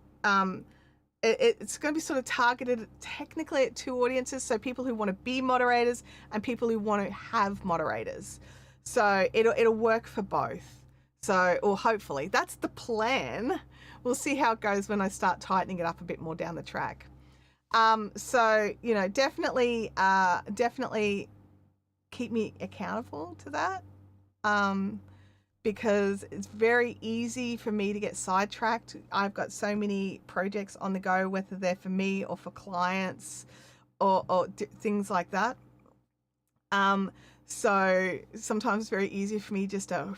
It's going to be sort of targeted technically at two audiences. So people who want to be moderators and people who want to have moderators. So it'll work for both. So, or hopefully that's the plan. We'll see how it goes when I start tightening it up a bit more down the track. So, definitely keep me accountable to that. Because it's very easy for me to get sidetracked. I've got so many projects on the go, whether they're for me or for clients or things like that. So sometimes it's very easy for me just to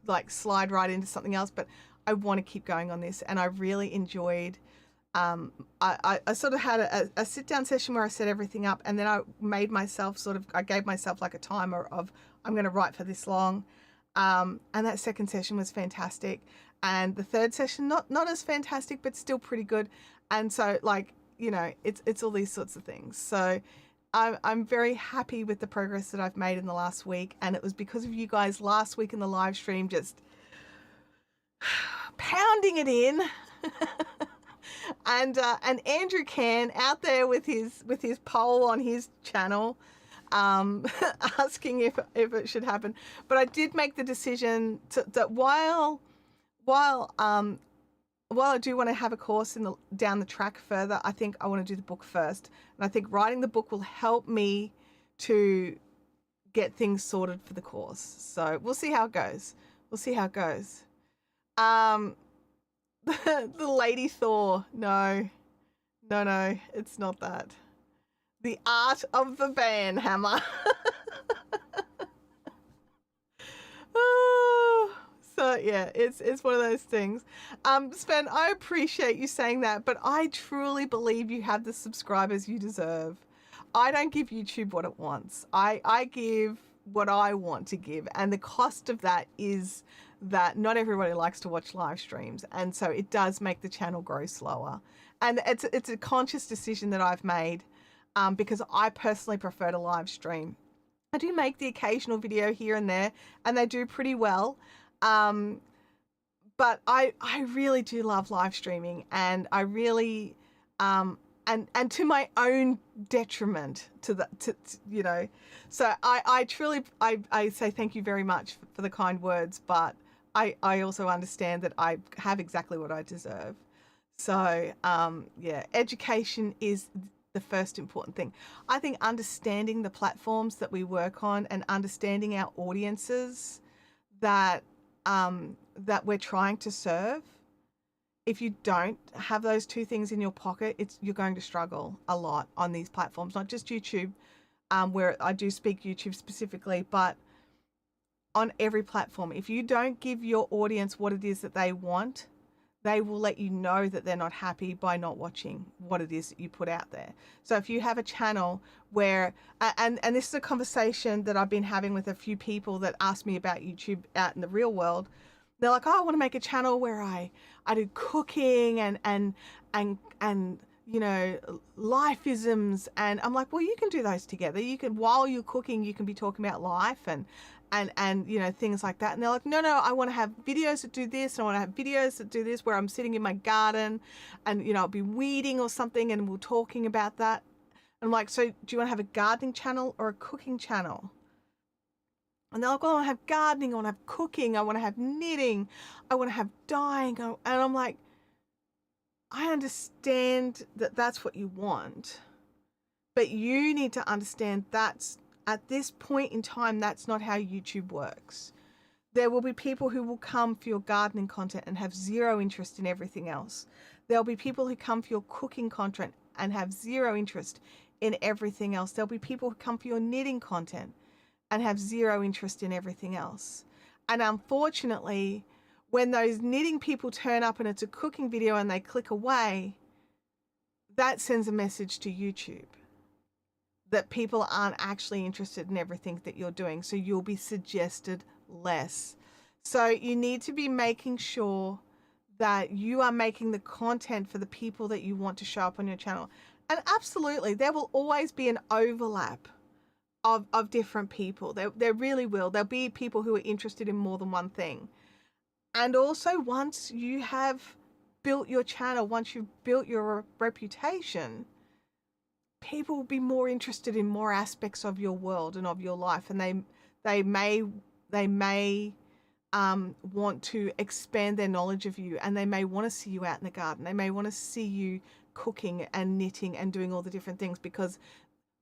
like slide right into something else, but I want to keep going on this. And I really enjoyed, I sort of had a sit down session where I set everything up, and then I made myself I gave myself like a timer of, I'm going to write for this long. And that second session was fantastic. And the third session, not as fantastic, but still pretty good. And so it's all these sorts of things. So I'm very happy with the progress that I've made in the last week. And it was because of you guys last week in the live stream, just pounding it in. And Andrew Can out there with his poll on his channel, asking if it should happen. But I did make the decision that while I do want to have a course down the track further, I think I want to do the book first. And I think writing the book will help me to get things sorted for the course. So we'll see how it goes. The Lady Thor. No, it's not that. The art of the van hammer. So yeah, it's one of those things. Sven, I appreciate you saying that, but I truly believe you have the subscribers you deserve. I don't give YouTube what it wants. I give what I want to give, and the cost of that is that not everybody likes to watch live streams, and so it does make the channel grow slower. And it's a conscious decision that I've made. because I personally prefer to live stream. I do make the occasional video here and there, and they do pretty well. But I really do love live streaming, and I really and to my own detriment to you know. So I truly I say thank you very much for the kind words, but I also understand that I have exactly what I deserve. So yeah, education is the first important thing. I think understanding the platforms that we work on and understanding our audiences that that we're trying to serve. If you don't have those two things in your pocket, you're going to struggle a lot on these platforms, not just YouTube, where I do speak YouTube specifically, but on every platform. If you don't give your audience what it is that they want, they will let you know that they're not happy by not watching what it is that you put out there. So if you have a channel where, and this is a conversation that I've been having with a few people that ask me about YouTube out in the real world. They're like, oh, I want to make a channel where I do cooking and you know, lifeisms. And I'm like, well, you can do those together. You can, while you're cooking, you can be talking about life and you know, things like that. And they're like, no, I want to have videos that do this. And I want to have videos that do this, where I'm sitting in my garden and, you know, I'll be weeding or something and we're talking about that. And I'm like, so do you want to have a gardening channel or a cooking channel? And they're like, well, I want to have gardening, I want to have cooking, I want to have knitting, I want to have dyeing. And I'm like, I understand that that's what you want, but you need to understand that's, at this point in time, that's not how YouTube works. There will be people who will come for your gardening content and have zero interest in everything else. There'll be people who come for your cooking content and have zero interest in everything else. There'll be people who come for your knitting content and have zero interest in everything else. And unfortunately, when those knitting people turn up and it's a cooking video and they click away, that sends a message to YouTube that people aren't actually interested in everything that you're doing. So you'll be suggested less. So you need to be making sure that you are making the content for the people that you want to show up on your channel. And absolutely, there will always be an overlap of different people. There really will. There'll be people who are interested in more than one thing. And also, once you have built your channel, once you've built your reputation, people will be more interested in more aspects of your world and of your life, and they may want to expand their knowledge of you, and they may want to see you out in the garden. They may want to see you cooking and knitting and doing all the different things, because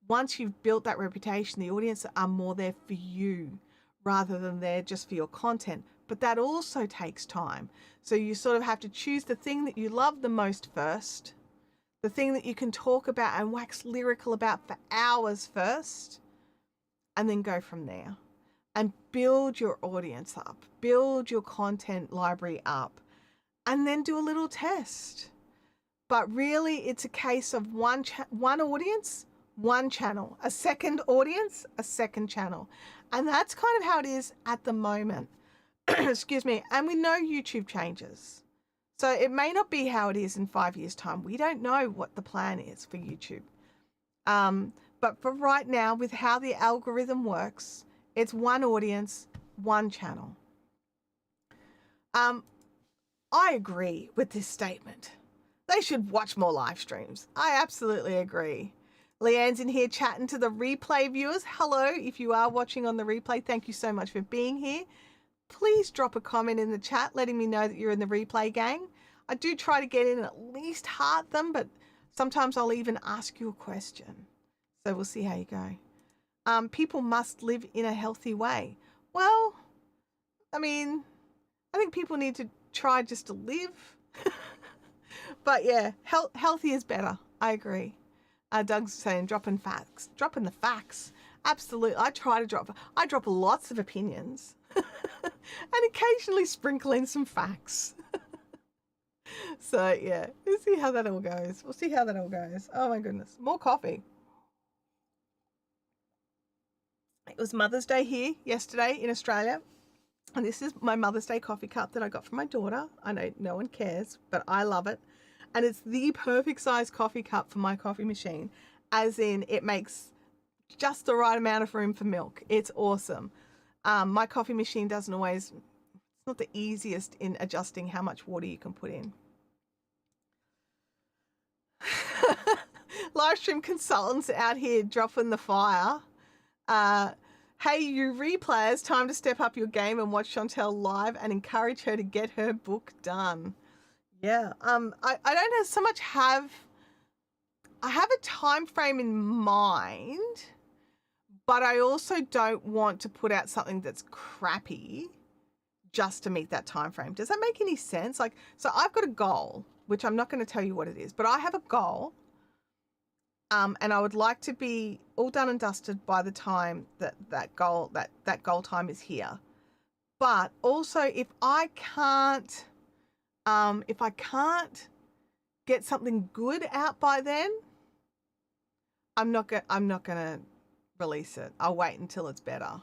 once you've built that reputation, the audience are more there for you rather than there just for your content. But that also takes time. So you sort of have to choose the thing that you love the most first, the thing that you can talk about and wax lyrical about for hours first, and then go from there and build your audience up, build your content library up, and then do a little test. But really, it's a case of one audience, one channel, a second audience, a second channel. And that's kind of how it is at the moment. Excuse me. And we know YouTube changes. So it may not be how it is in 5 years' time. We don't know what the plan is for YouTube. But for right now, with how the algorithm works, it's one audience, one channel. I agree with this statement. They should watch more live streams. I absolutely agree. Leanne's in here chatting to the replay viewers. Hello, if you are watching on the replay, thank you so much for being here. Please drop a comment in the chat letting me know that you're in the replay gang. I do try to get in and at least heart them, but sometimes I'll even ask you a question. So we'll see how you go. People must live in a healthy way. Well, I mean, I think people need to try just to live. But yeah, healthy is better. I agree. Doug's saying dropping facts. Dropping the facts. Absolutely. I drop lots of opinions and occasionally sprinkle in some facts. So yeah, we'll see how that all goes. We'll see how that all goes. Oh my goodness. More coffee. It was Mother's Day here yesterday in Australia. And this is my Mother's Day coffee cup that I got from my daughter. I know no one cares, but I love it. And it's the perfect size coffee cup for my coffee machine. as in it makes just the right amount of room for milk. It's awesome. My coffee machine doesn't always, it's not the easiest in adjusting how much water you can put in. Live stream consultants out here dropping the fire. Hey, you replayers, time to step up your game and watch Chantelle live and encourage her to get her book done. Yeah. I don't have so much I have a time frame in mind, but I also don't want to put out something that's crappy just to meet that time frame. Does that make any sense? Like, so I've got a goal, which I'm not going to tell you what it is, but I have a goal. And I would like to be all done and dusted by the time that goal time is here. But also, if I can't get something good out by then, I'm not gonna release it. I'll wait until it's better.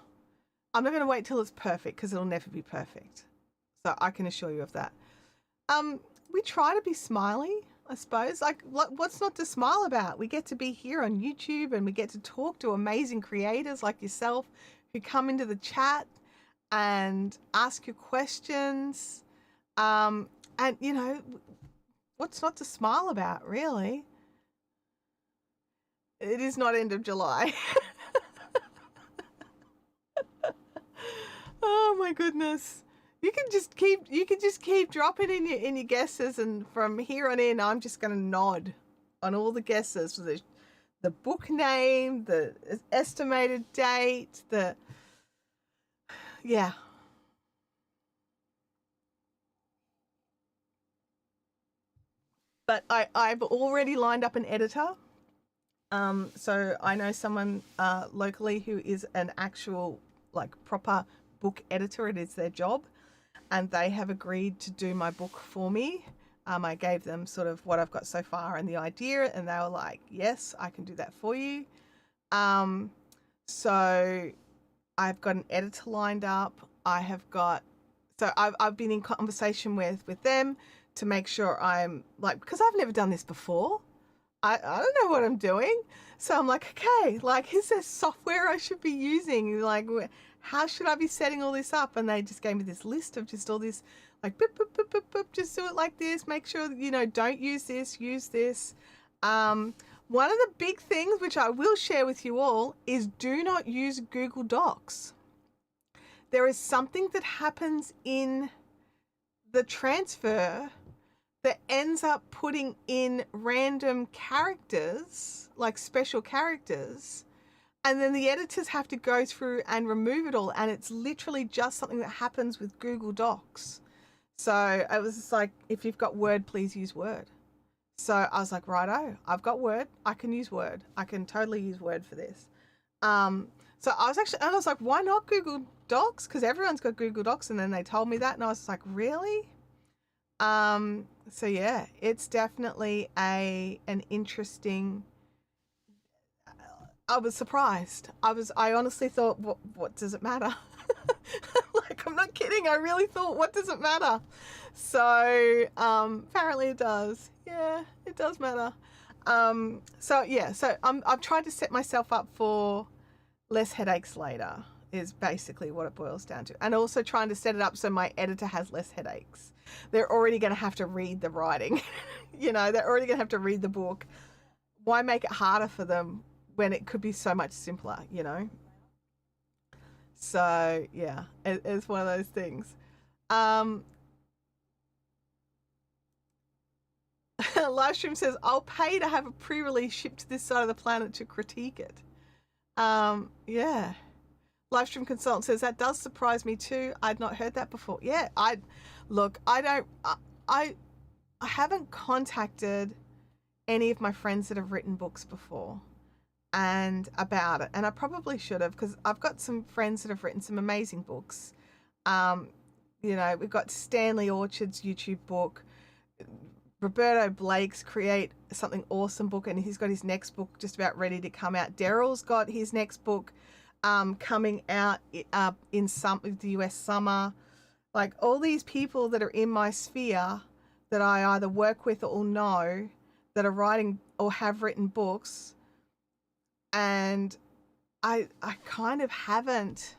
I'm not gonna wait till it's perfect because it'll never be perfect. So I can assure you of that. We try to be smiley, I suppose. Like, what's not to smile about? We get to be here on YouTube and we get to talk to amazing creators like yourself who come into the chat and ask you questions. And, you know, what's not to smile about, really? It is not end of July. Oh, my goodness. You can just keep dropping in your guesses, and from here on in, I'm just going to nod on all the guesses for the book name, the estimated date, yeah. But I've already lined up an editor. So I know someone locally who is an actual, like, proper book editor. It is their job. And they have agreed to do my book for me. I gave them sort of what I've got so far and the idea, and they were like, yes, I can do that for you. So I've got an editor lined up. I've been in conversation with them to make sure I'm, like, because I've never done this before. I don't know what I'm doing. So I'm like, okay, like, is there software I should be using? Like, how should I be setting all this up? And they just gave me this list of just all this, like, boop, boop, boop, boop, boop, just do it like this. Make sure, you know, don't use this, use this. One of the big things, which I will share with you all, is do not use Google Docs. There is something that happens in the transfer that ends up putting in random characters, like special characters, and then the editors have to go through and remove it all, and it's literally just something that happens with Google Docs. So I was just like, if you've got Word, please use Word. So I was like, righto, I've got Word, I can use Word. I can totally use Word for this. So I was like, why not Google Docs? Because everyone's got Google Docs, and then they told me that, and I was like, really? So yeah, it's definitely an interesting. I was surprised. I honestly thought, what does it matter? Like, I'm not kidding. I really thought, what does it matter? So apparently it does. Yeah, it does matter. So yeah, so I've tried to set myself up for less headaches later, is basically what it boils down to. And also trying to set it up so my editor has less headaches. They're already going to have to read the writing. You know, they're already going to have to read the book. Why make it harder for them when it could be so much simpler, you know? So yeah, it's one of those things. Livestream says, I'll pay to have a pre-release shipped to this side of the planet to critique it. Yeah. Livestream consultant says, that does surprise me too. I'd not heard that before. Yeah, I haven't contacted any of my friends that have written books before and about it. And I probably should have, because I've got some friends that have written some amazing books. You know, we've got Stanley Orchard's YouTube book, Roberto Blake's Create Something Awesome book, and he's got his next book just about ready to come out. Daryl's got his next book coming out in the US summer. Like, all these people that are in my sphere that I either work with or know that are writing or have written books, and I kind of haven't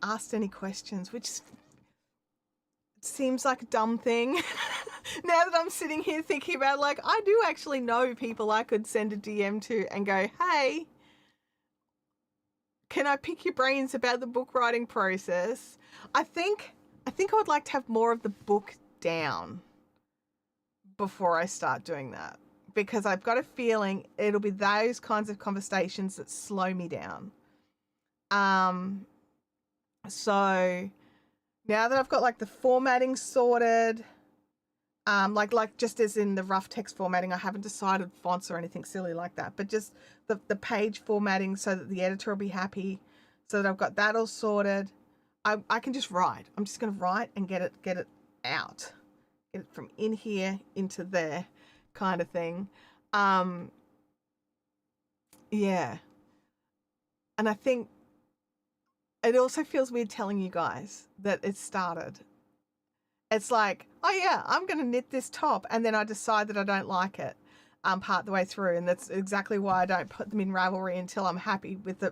asked any questions, which seems like a dumb thing. Now that I'm sitting here thinking about, like, I do actually know people I could send a DM to and go, hey, can I pick your brains about the book writing process? I think I would like to have more of the book down before I start doing that, because I've got a feeling it'll be those kinds of conversations that slow me down. So now that I've got like the formatting sorted, like just as in the rough text formatting, I haven't decided fonts or anything silly like that, but just the page formatting so that the editor will be happy, so that I've got that all sorted. I can just write. I'm just going to write and get it out, get it from in here into there, kind of thing. Yeah, and I think it also feels weird telling you guys that it started. It's like, oh yeah, I'm going to knit this top, and then I decide that I don't like it part the way through, and that's exactly why I don't put them in Ravelry until I'm happy with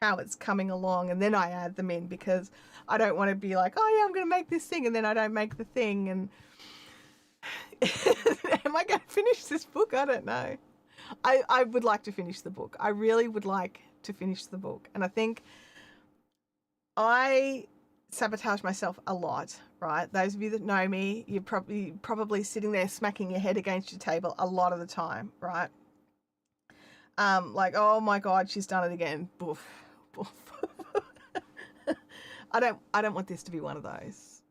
how it's coming along, and then I add them in, because I don't want to be like, oh yeah, I'm going to make this thing, and then I don't make the thing, and am I going to finish this book? I don't know. I would like to finish the book. I really would like to finish the book, and I think I sabotage myself a lot, right? Those of you that know me, you're probably sitting there smacking your head against your table a lot of the time, right? Like, oh my God, she's done it again. Boof, boof. I don't want this to be one of those.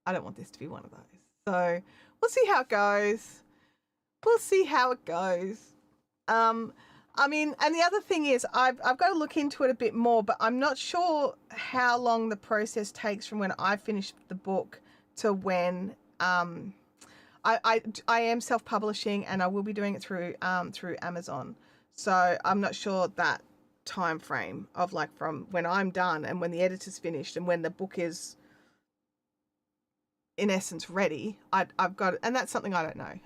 I don't want this to be one of those. So we'll see how it goes. We'll see how it goes. I mean, and the other thing is, I've got to look into it a bit more, but I'm not sure how long the process takes from when I finish the book to when I am self-publishing, and I will be doing it through Amazon. So I'm not sure that time frame of like from when I'm done and when the editor's finished and when the book is in essence ready. I've got, and that's something I don't know.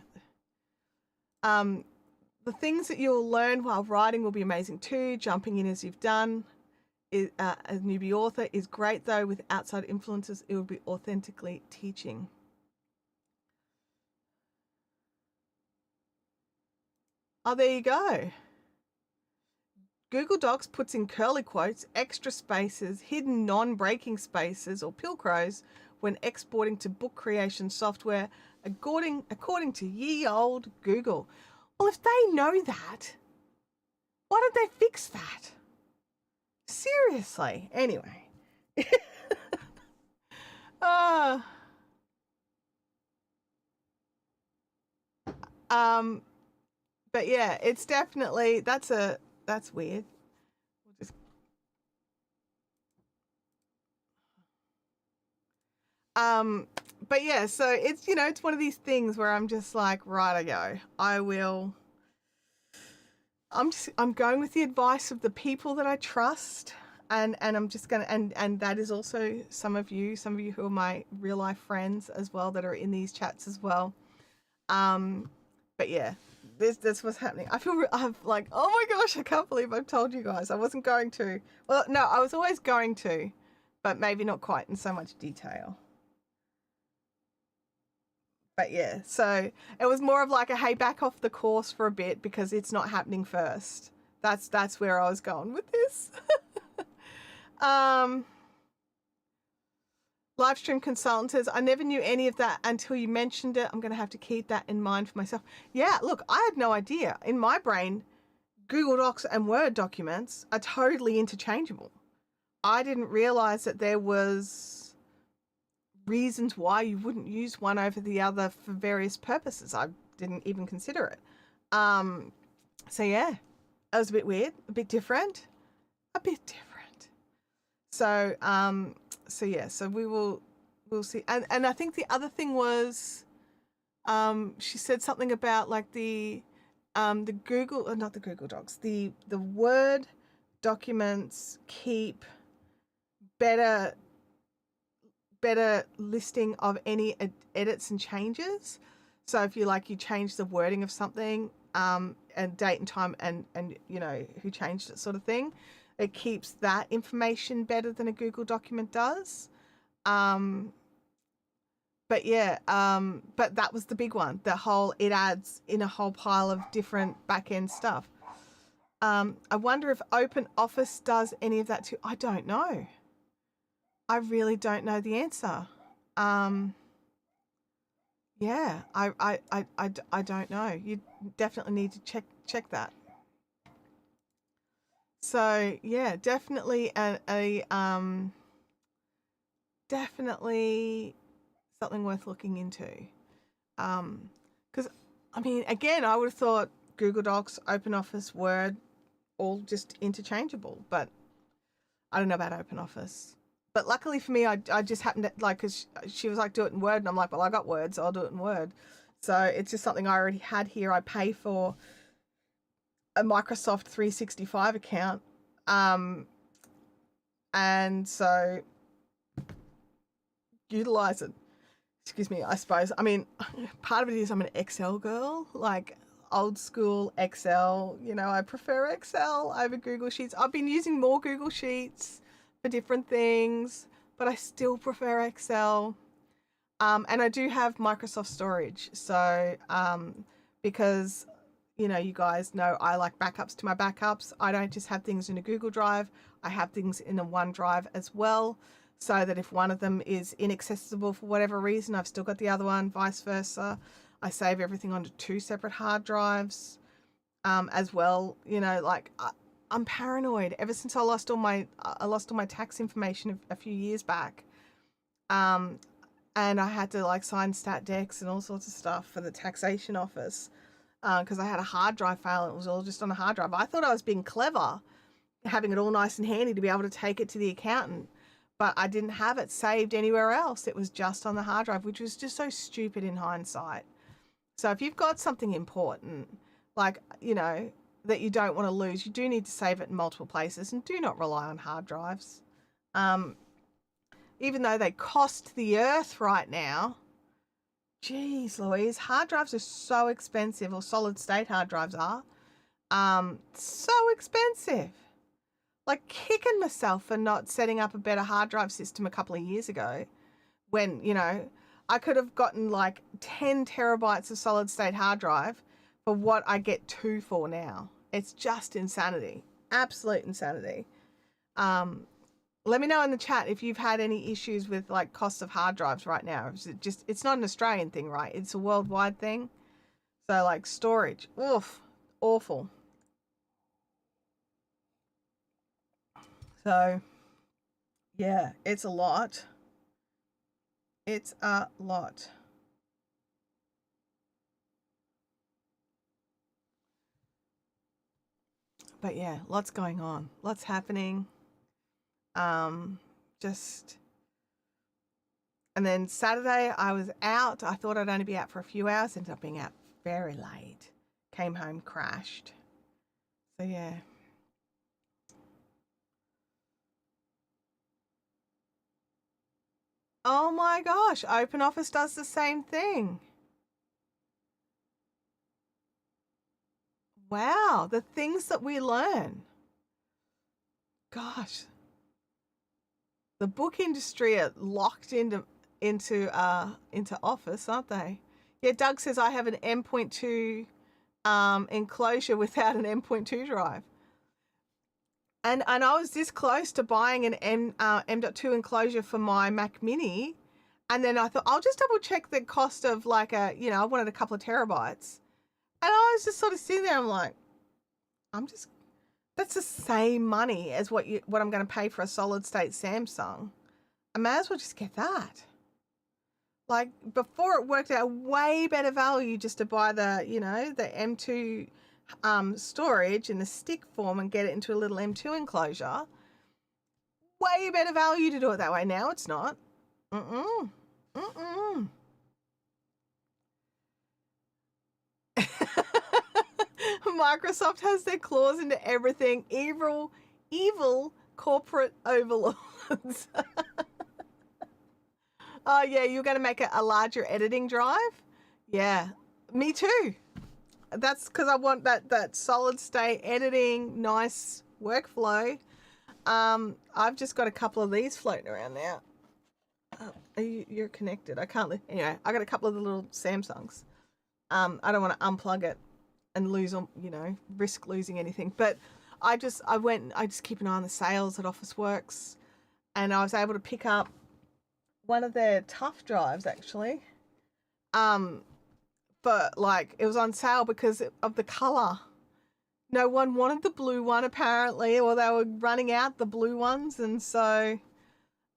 The things that you'll learn while writing will be amazing too. Jumping in as you've done is, as a newbie author is great, though with outside influences it will be authentically teaching. Oh, there you go. Google Docs puts in curly quotes, extra spaces, hidden non-breaking spaces or pilcrows when exporting to book creation software, according to ye old Google. Well, if they know that, why don't they fix that? Seriously. Anyway. But yeah, it's definitely, that's weird. We'll just, but yeah, so it's, you know, it's one of these things where I'm just like, right, I go. I'm going with the advice of the people that I trust, and I'm just gonna, and that is also some of you who are my real life friends as well that are in these chats as well. But yeah, this was happening. I'm like, oh my gosh, I can't believe I've told you guys. I wasn't going to. Well, no, I was always going to, but maybe not quite in so much detail. But yeah, so it was more of like a, hey, back off the course for a bit because it's not happening first. That's where I was going with this. Livestream consultant says, I never knew any of that until you mentioned it. I'm going to have to keep that in mind for myself. Yeah, look, I had no idea. In my brain, Google Docs and Word documents are totally interchangeable. I didn't realize that there was reasons why you wouldn't use one over the other for various purposes. I didn't even consider it. So yeah, it was a bit weird, a bit different. So, so yeah, so we'll see. And I think the other thing was, she said something about like the Google, not the Google Docs, the Word documents keep better listing of any edits and changes. So if you change the wording of something, and date and time and you know, who changed it, sort of thing. It keeps that information better than a Google document does. But yeah, but that was the big one. It adds in a whole pile of different back end stuff. I wonder if Open Office does any of that too. I don't know. I really don't know the answer. Yeah, I don't know. You definitely need to check that. So yeah, definitely definitely something worth looking into. Because I mean, again, I would have thought Google Docs, Open Office, Word, all just interchangeable, but I don't know about Open Office. But luckily for me, I just happened to, like, because she was like, do it in Word. And I'm like, well, I got Word, so I'll do it in Word. So it's just something I already had here. I pay for a Microsoft 365 account. And so utilize it. Excuse me, I suppose. I mean, part of it is I'm an Excel girl, like old school Excel. You know, I prefer Excel over Google Sheets. I've been using more Google Sheets for different things, but I still prefer Excel. And I do have Microsoft storage. So, because, you know, you guys know I like backups to my backups. I don't just have things in a Google Drive. I have things in a OneDrive as well, so that if one of them is inaccessible for whatever reason, I've still got the other one, vice versa. I save everything onto 2 separate hard drives, as well. You know, like I'm paranoid ever since I lost all my tax information a few years back. And I had to like sign stat decks and all sorts of stuff for the taxation office, because I had a hard drive fail. It was all just on a hard drive. I thought I was being clever, having it all nice and handy to be able to take it to the accountant, but I didn't have it saved anywhere else. It was just on the hard drive, which was just so stupid in hindsight. So if you've got something important, like, you know, that you don't want to lose, you do need to save it in multiple places, and do not rely on hard drives. Even though they cost the earth right now, geez Louise, hard drives are so expensive, or solid state hard drives are. So expensive. Like, kicking myself for not setting up a better hard drive system a couple of years ago, when, you know, I could have gotten like 10 terabytes of solid state hard drive for what I get 2 for now. It's just insanity. Absolute insanity. Let me know in the chat if you've had any issues with like cost of hard drives right now. It's not an Australian thing, right? It's a worldwide thing. So like storage, oof, awful. So yeah, it's a lot. It's a lot. But yeah, lots going on, lots happening. Just, and then Saturday I was out. I thought I'd only be out for a few hours, ended up being out very late. Came home, crashed. So yeah. Oh my gosh, Open Office does the same thing. Wow, the things that we learn. Gosh. The book industry are locked into Office, aren't they? Yeah, Doug says I have an M.2 enclosure without an M.2 drive. And I was this close to buying an M.2 enclosure for my Mac Mini, and then I thought I'll just double check the cost of like I wanted a couple of terabytes, and I was just sort of sitting there. I'm like, that's the same money as what I'm going to pay for a solid state Samsung. I may as well just get that. Like, before, it worked out way better value just to buy the M.2 storage in the stick form and get it into a little M.2 enclosure. Way better value to do it that way. Now it's not. Microsoft has their claws into everything. Evil corporate overlords. Oh yeah, you're going to make a larger editing drive? Yeah, me too. that's because I want that solid state editing, nice workflow. I've just got a couple of these floating around now. You're connected. I can't. Anyway, I got a couple of the little Samsungs. I don't want to unplug it and lose, risk losing anything. But I just keep an eye on the sales at Officeworks, and I was able to pick up one of their tough drives actually. But like it was on sale because of the color. No one wanted the blue one apparently, or they were running out the blue ones, and so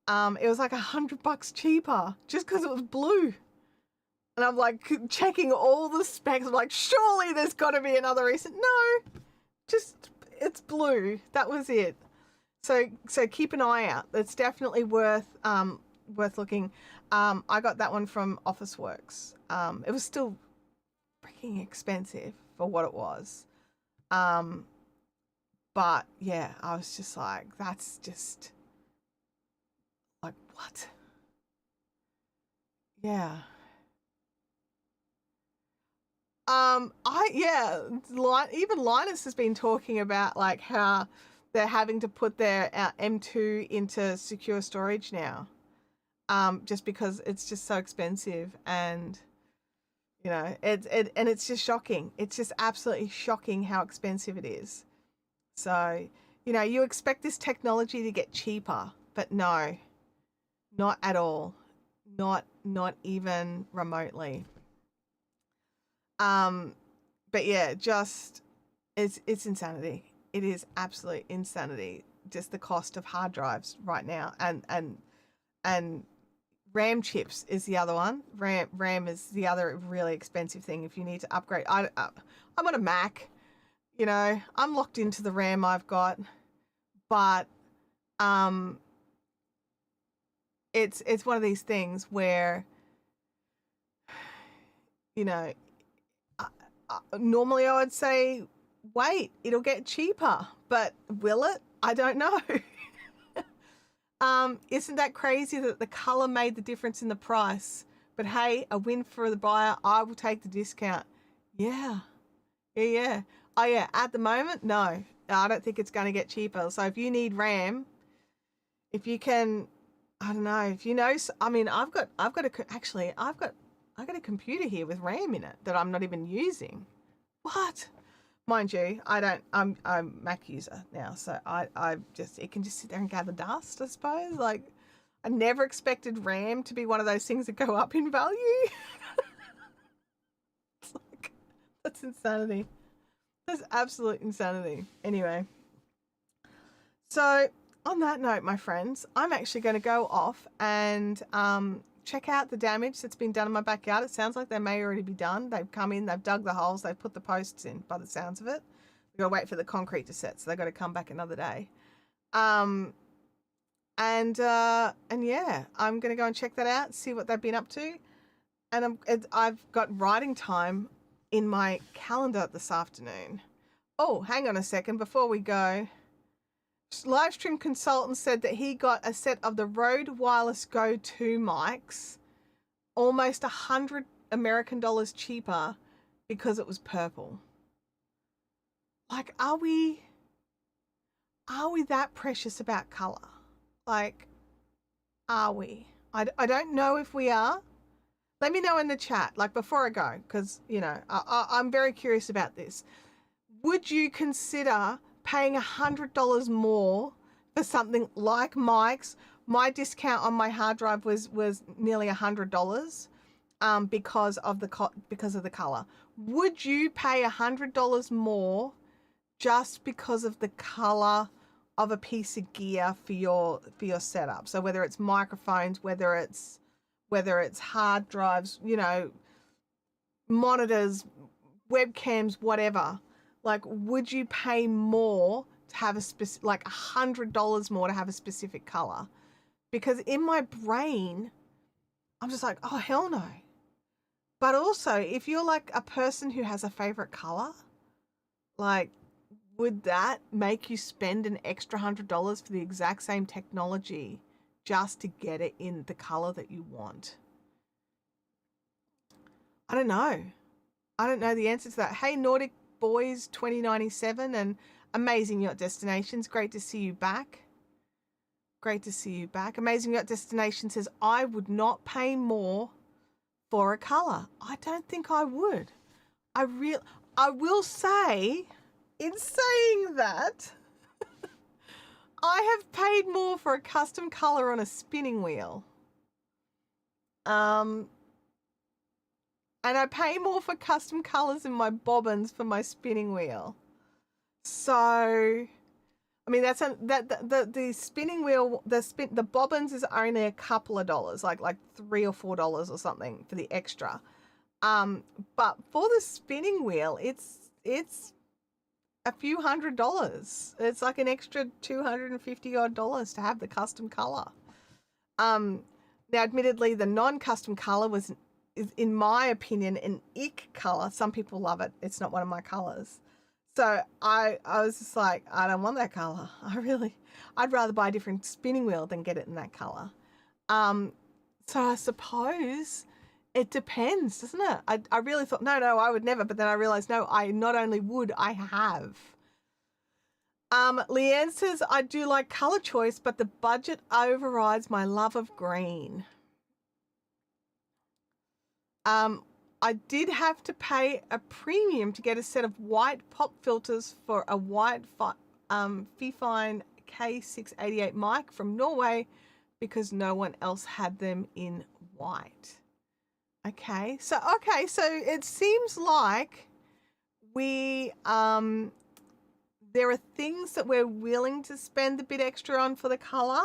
it was like $100 cheaper just because it was blue. And I'm like checking all the specs. I'm like, surely there's got to be another reason. No, just it's blue. That was it. So keep an eye out. It's definitely worth looking. I got that one from Officeworks. It was still freaking expensive for what it was. But yeah, I was just like, that's just like, what? Yeah. Even Linus has been talking about like how they're having to put their M2 into secure storage now. Just because it's just so expensive, and it's just shocking. It's just absolutely shocking how expensive it is. So, you expect this technology to get cheaper, but no, not at all. Not even remotely. But yeah, just it's insanity. It is absolute insanity. Just the cost of hard drives right now, and RAM chips is the other one. RAM is the other really expensive thing if you need to upgrade. I'm on a Mac, I'm locked into the RAM I've got, but it's one of these things where normally I would say wait, it'll get cheaper, but will it? I don't know. Isn't that crazy that the color made the difference in the price? But hey, a win for the buyer. I will take the discount. Yeah. Oh yeah, at the moment, no. I don't think it's going to get cheaper. So if you need RAM, if you can, I don't know, if I mean, I've got a computer here with RAM in it that I'm not even using. What? Mind you, I'm a Mac user now, so it can just sit there and gather dust, I suppose. Like, I never expected RAM to be one of those things that go up in value. It's like, that's insanity. That's absolute insanity. Anyway, so on that note, my friends, I'm actually going to go off and check out the damage that's been done in my backyard. It sounds like they may already be done. They've come in, they've dug the holes, they've put the posts in by the sounds of it. We've got to wait for the concrete to set, so they've got to come back another day. And yeah, I'm going to go and check that out, see what they've been up to. And I've got writing time in my calendar this afternoon. Oh, hang on a second before we go. Livestream Consultant said that he got a set of the Rode Wireless Go 2 mics, almost $100 American cheaper because it was purple. Like, are we that precious about color? Like, are we? I don't know if we are. Let me know in the chat, like before I go, because, I'm very curious about this. Would you consider paying $100 more for something like mics? My discount on my hard drive was nearly $100 because of the color. Would you pay $100 more just because of the color of a piece of gear for your setup? So whether it's microphones, whether it's hard drives, monitors, webcams, whatever. Like, would you pay more to have like $100 more to have a specific color? Because in my brain, I'm just like, oh, hell no. But also, if you're like a person who has a favorite color, like, would that make you spend an extra $100 for the exact same technology just to get it in the color that you want? I don't know. I don't know the answer to that. Hey, Nordic Boys 2097 and Amazing Yacht Destinations. Great to see you back. Great to see you back. Amazing Yacht Destination says, I would not pay more for a colour. I don't think I would. I will say, in saying that, I have paid more for a custom colour on a spinning wheel. And I pay more for custom colours in my bobbins for my spinning wheel. So, I mean, that's the spinning wheel, the bobbins is only a couple of dollars, like $3 or $4 or something for the extra. But for the spinning wheel, it's a few $100s. It's like an extra $250 odd to have the custom color. Now, admittedly, the non-custom color is, in my opinion, an ick color. Some people love it. It's not one of my colors. So I was just like, I don't want that color. I'd rather buy a different spinning wheel than get it in that color. So I suppose it depends, doesn't it? I really thought, no, I would never. But then I realized, no, I not only would, I have. Leanne says, I do like color choice, but the budget overrides my love of green. I did have to pay a premium to get a set of white pop filters for a white Fifine K688 mic from Norway because no one else had them in white. Okay, so it seems like we there are things that we're willing to spend a bit extra on for the color,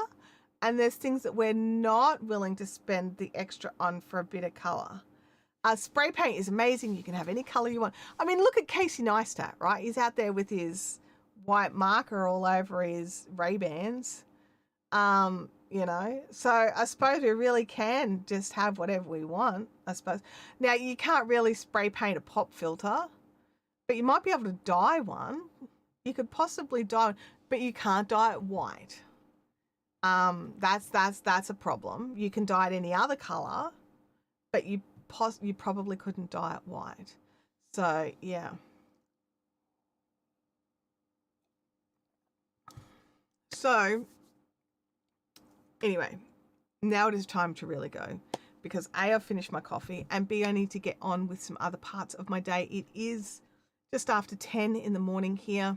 and there's things that we're not willing to spend the extra on for a bit of color. Spray paint is amazing. You can have any color you want. I mean, look at Casey Neistat, right? He's out there with his white marker all over his Ray-Bans. You know, so I suppose we really can just have whatever we want, I suppose. Now, you can't really spray paint a pop filter, but you might be able to dye one. You could possibly dye one, but you can't dye it white. That's a problem. You can dye it any other color, but you probably couldn't dye it white. So, yeah. So, anyway, now it is time to really go because A, I've finished my coffee, and B, I need to get on with some other parts of my day. It is just after 10 in the morning here.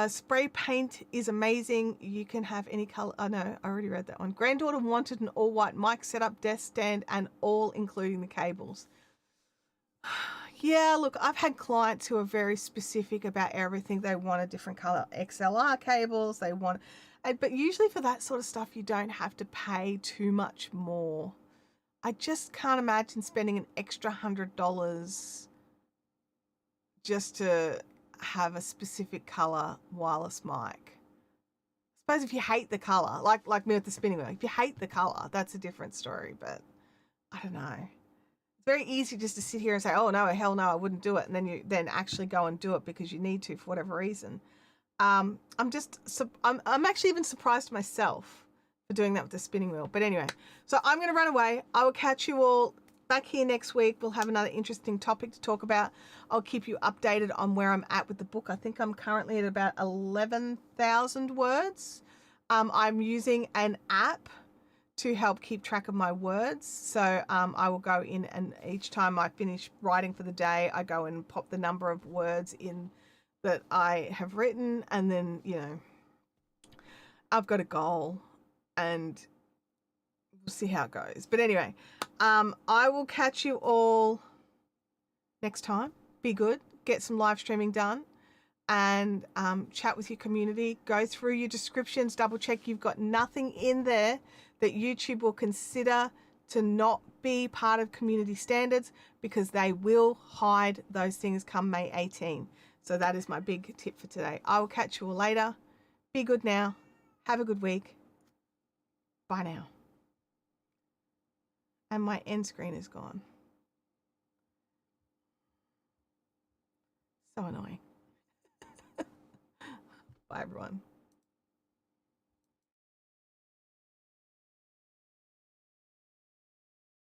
Spray paint is amazing. You can have any color. Oh no, I already read that one. Granddaughter wanted an all white mic setup, desk stand, and all including the cables. Yeah, look, I've had clients who are very specific about everything. They want a different color XLR cables. They want, but usually for that sort of stuff, you don't have to pay too much more. I just can't imagine spending an extra $100 just to have a specific color wireless mic. I suppose if you hate the color, like me with the spinning wheel, if you hate the color, that's a different story. But I don't know. It's very easy just to sit here and say, oh no, hell no, I wouldn't do it, and then you actually go and do it because you need to for whatever reason. I'm actually even surprised myself for doing that with the spinning wheel. But anyway, so I'm going to run away. I will catch you all back here next week. We'll have another interesting topic to talk about. I'll keep you updated on where I'm at with the book. I think I'm currently at about 11,000 words. I'm using an app to help keep track of my words. So I will go in, and each time I finish writing for the day, I go and pop the number of words in that I have written. And then, you know, I've got a goal and we'll see how it goes. But anyway, I will catch you all next time. Be good. Get some live streaming done and chat with your community. Go through your descriptions. Double check you've got nothing in there that YouTube will consider to not be part of community standards, because they will hide those things come May 18. So that is my big tip for today. I will catch you all later. Be good now. Have a good week. Bye now. And my end screen is gone. So annoying. Bye, everyone.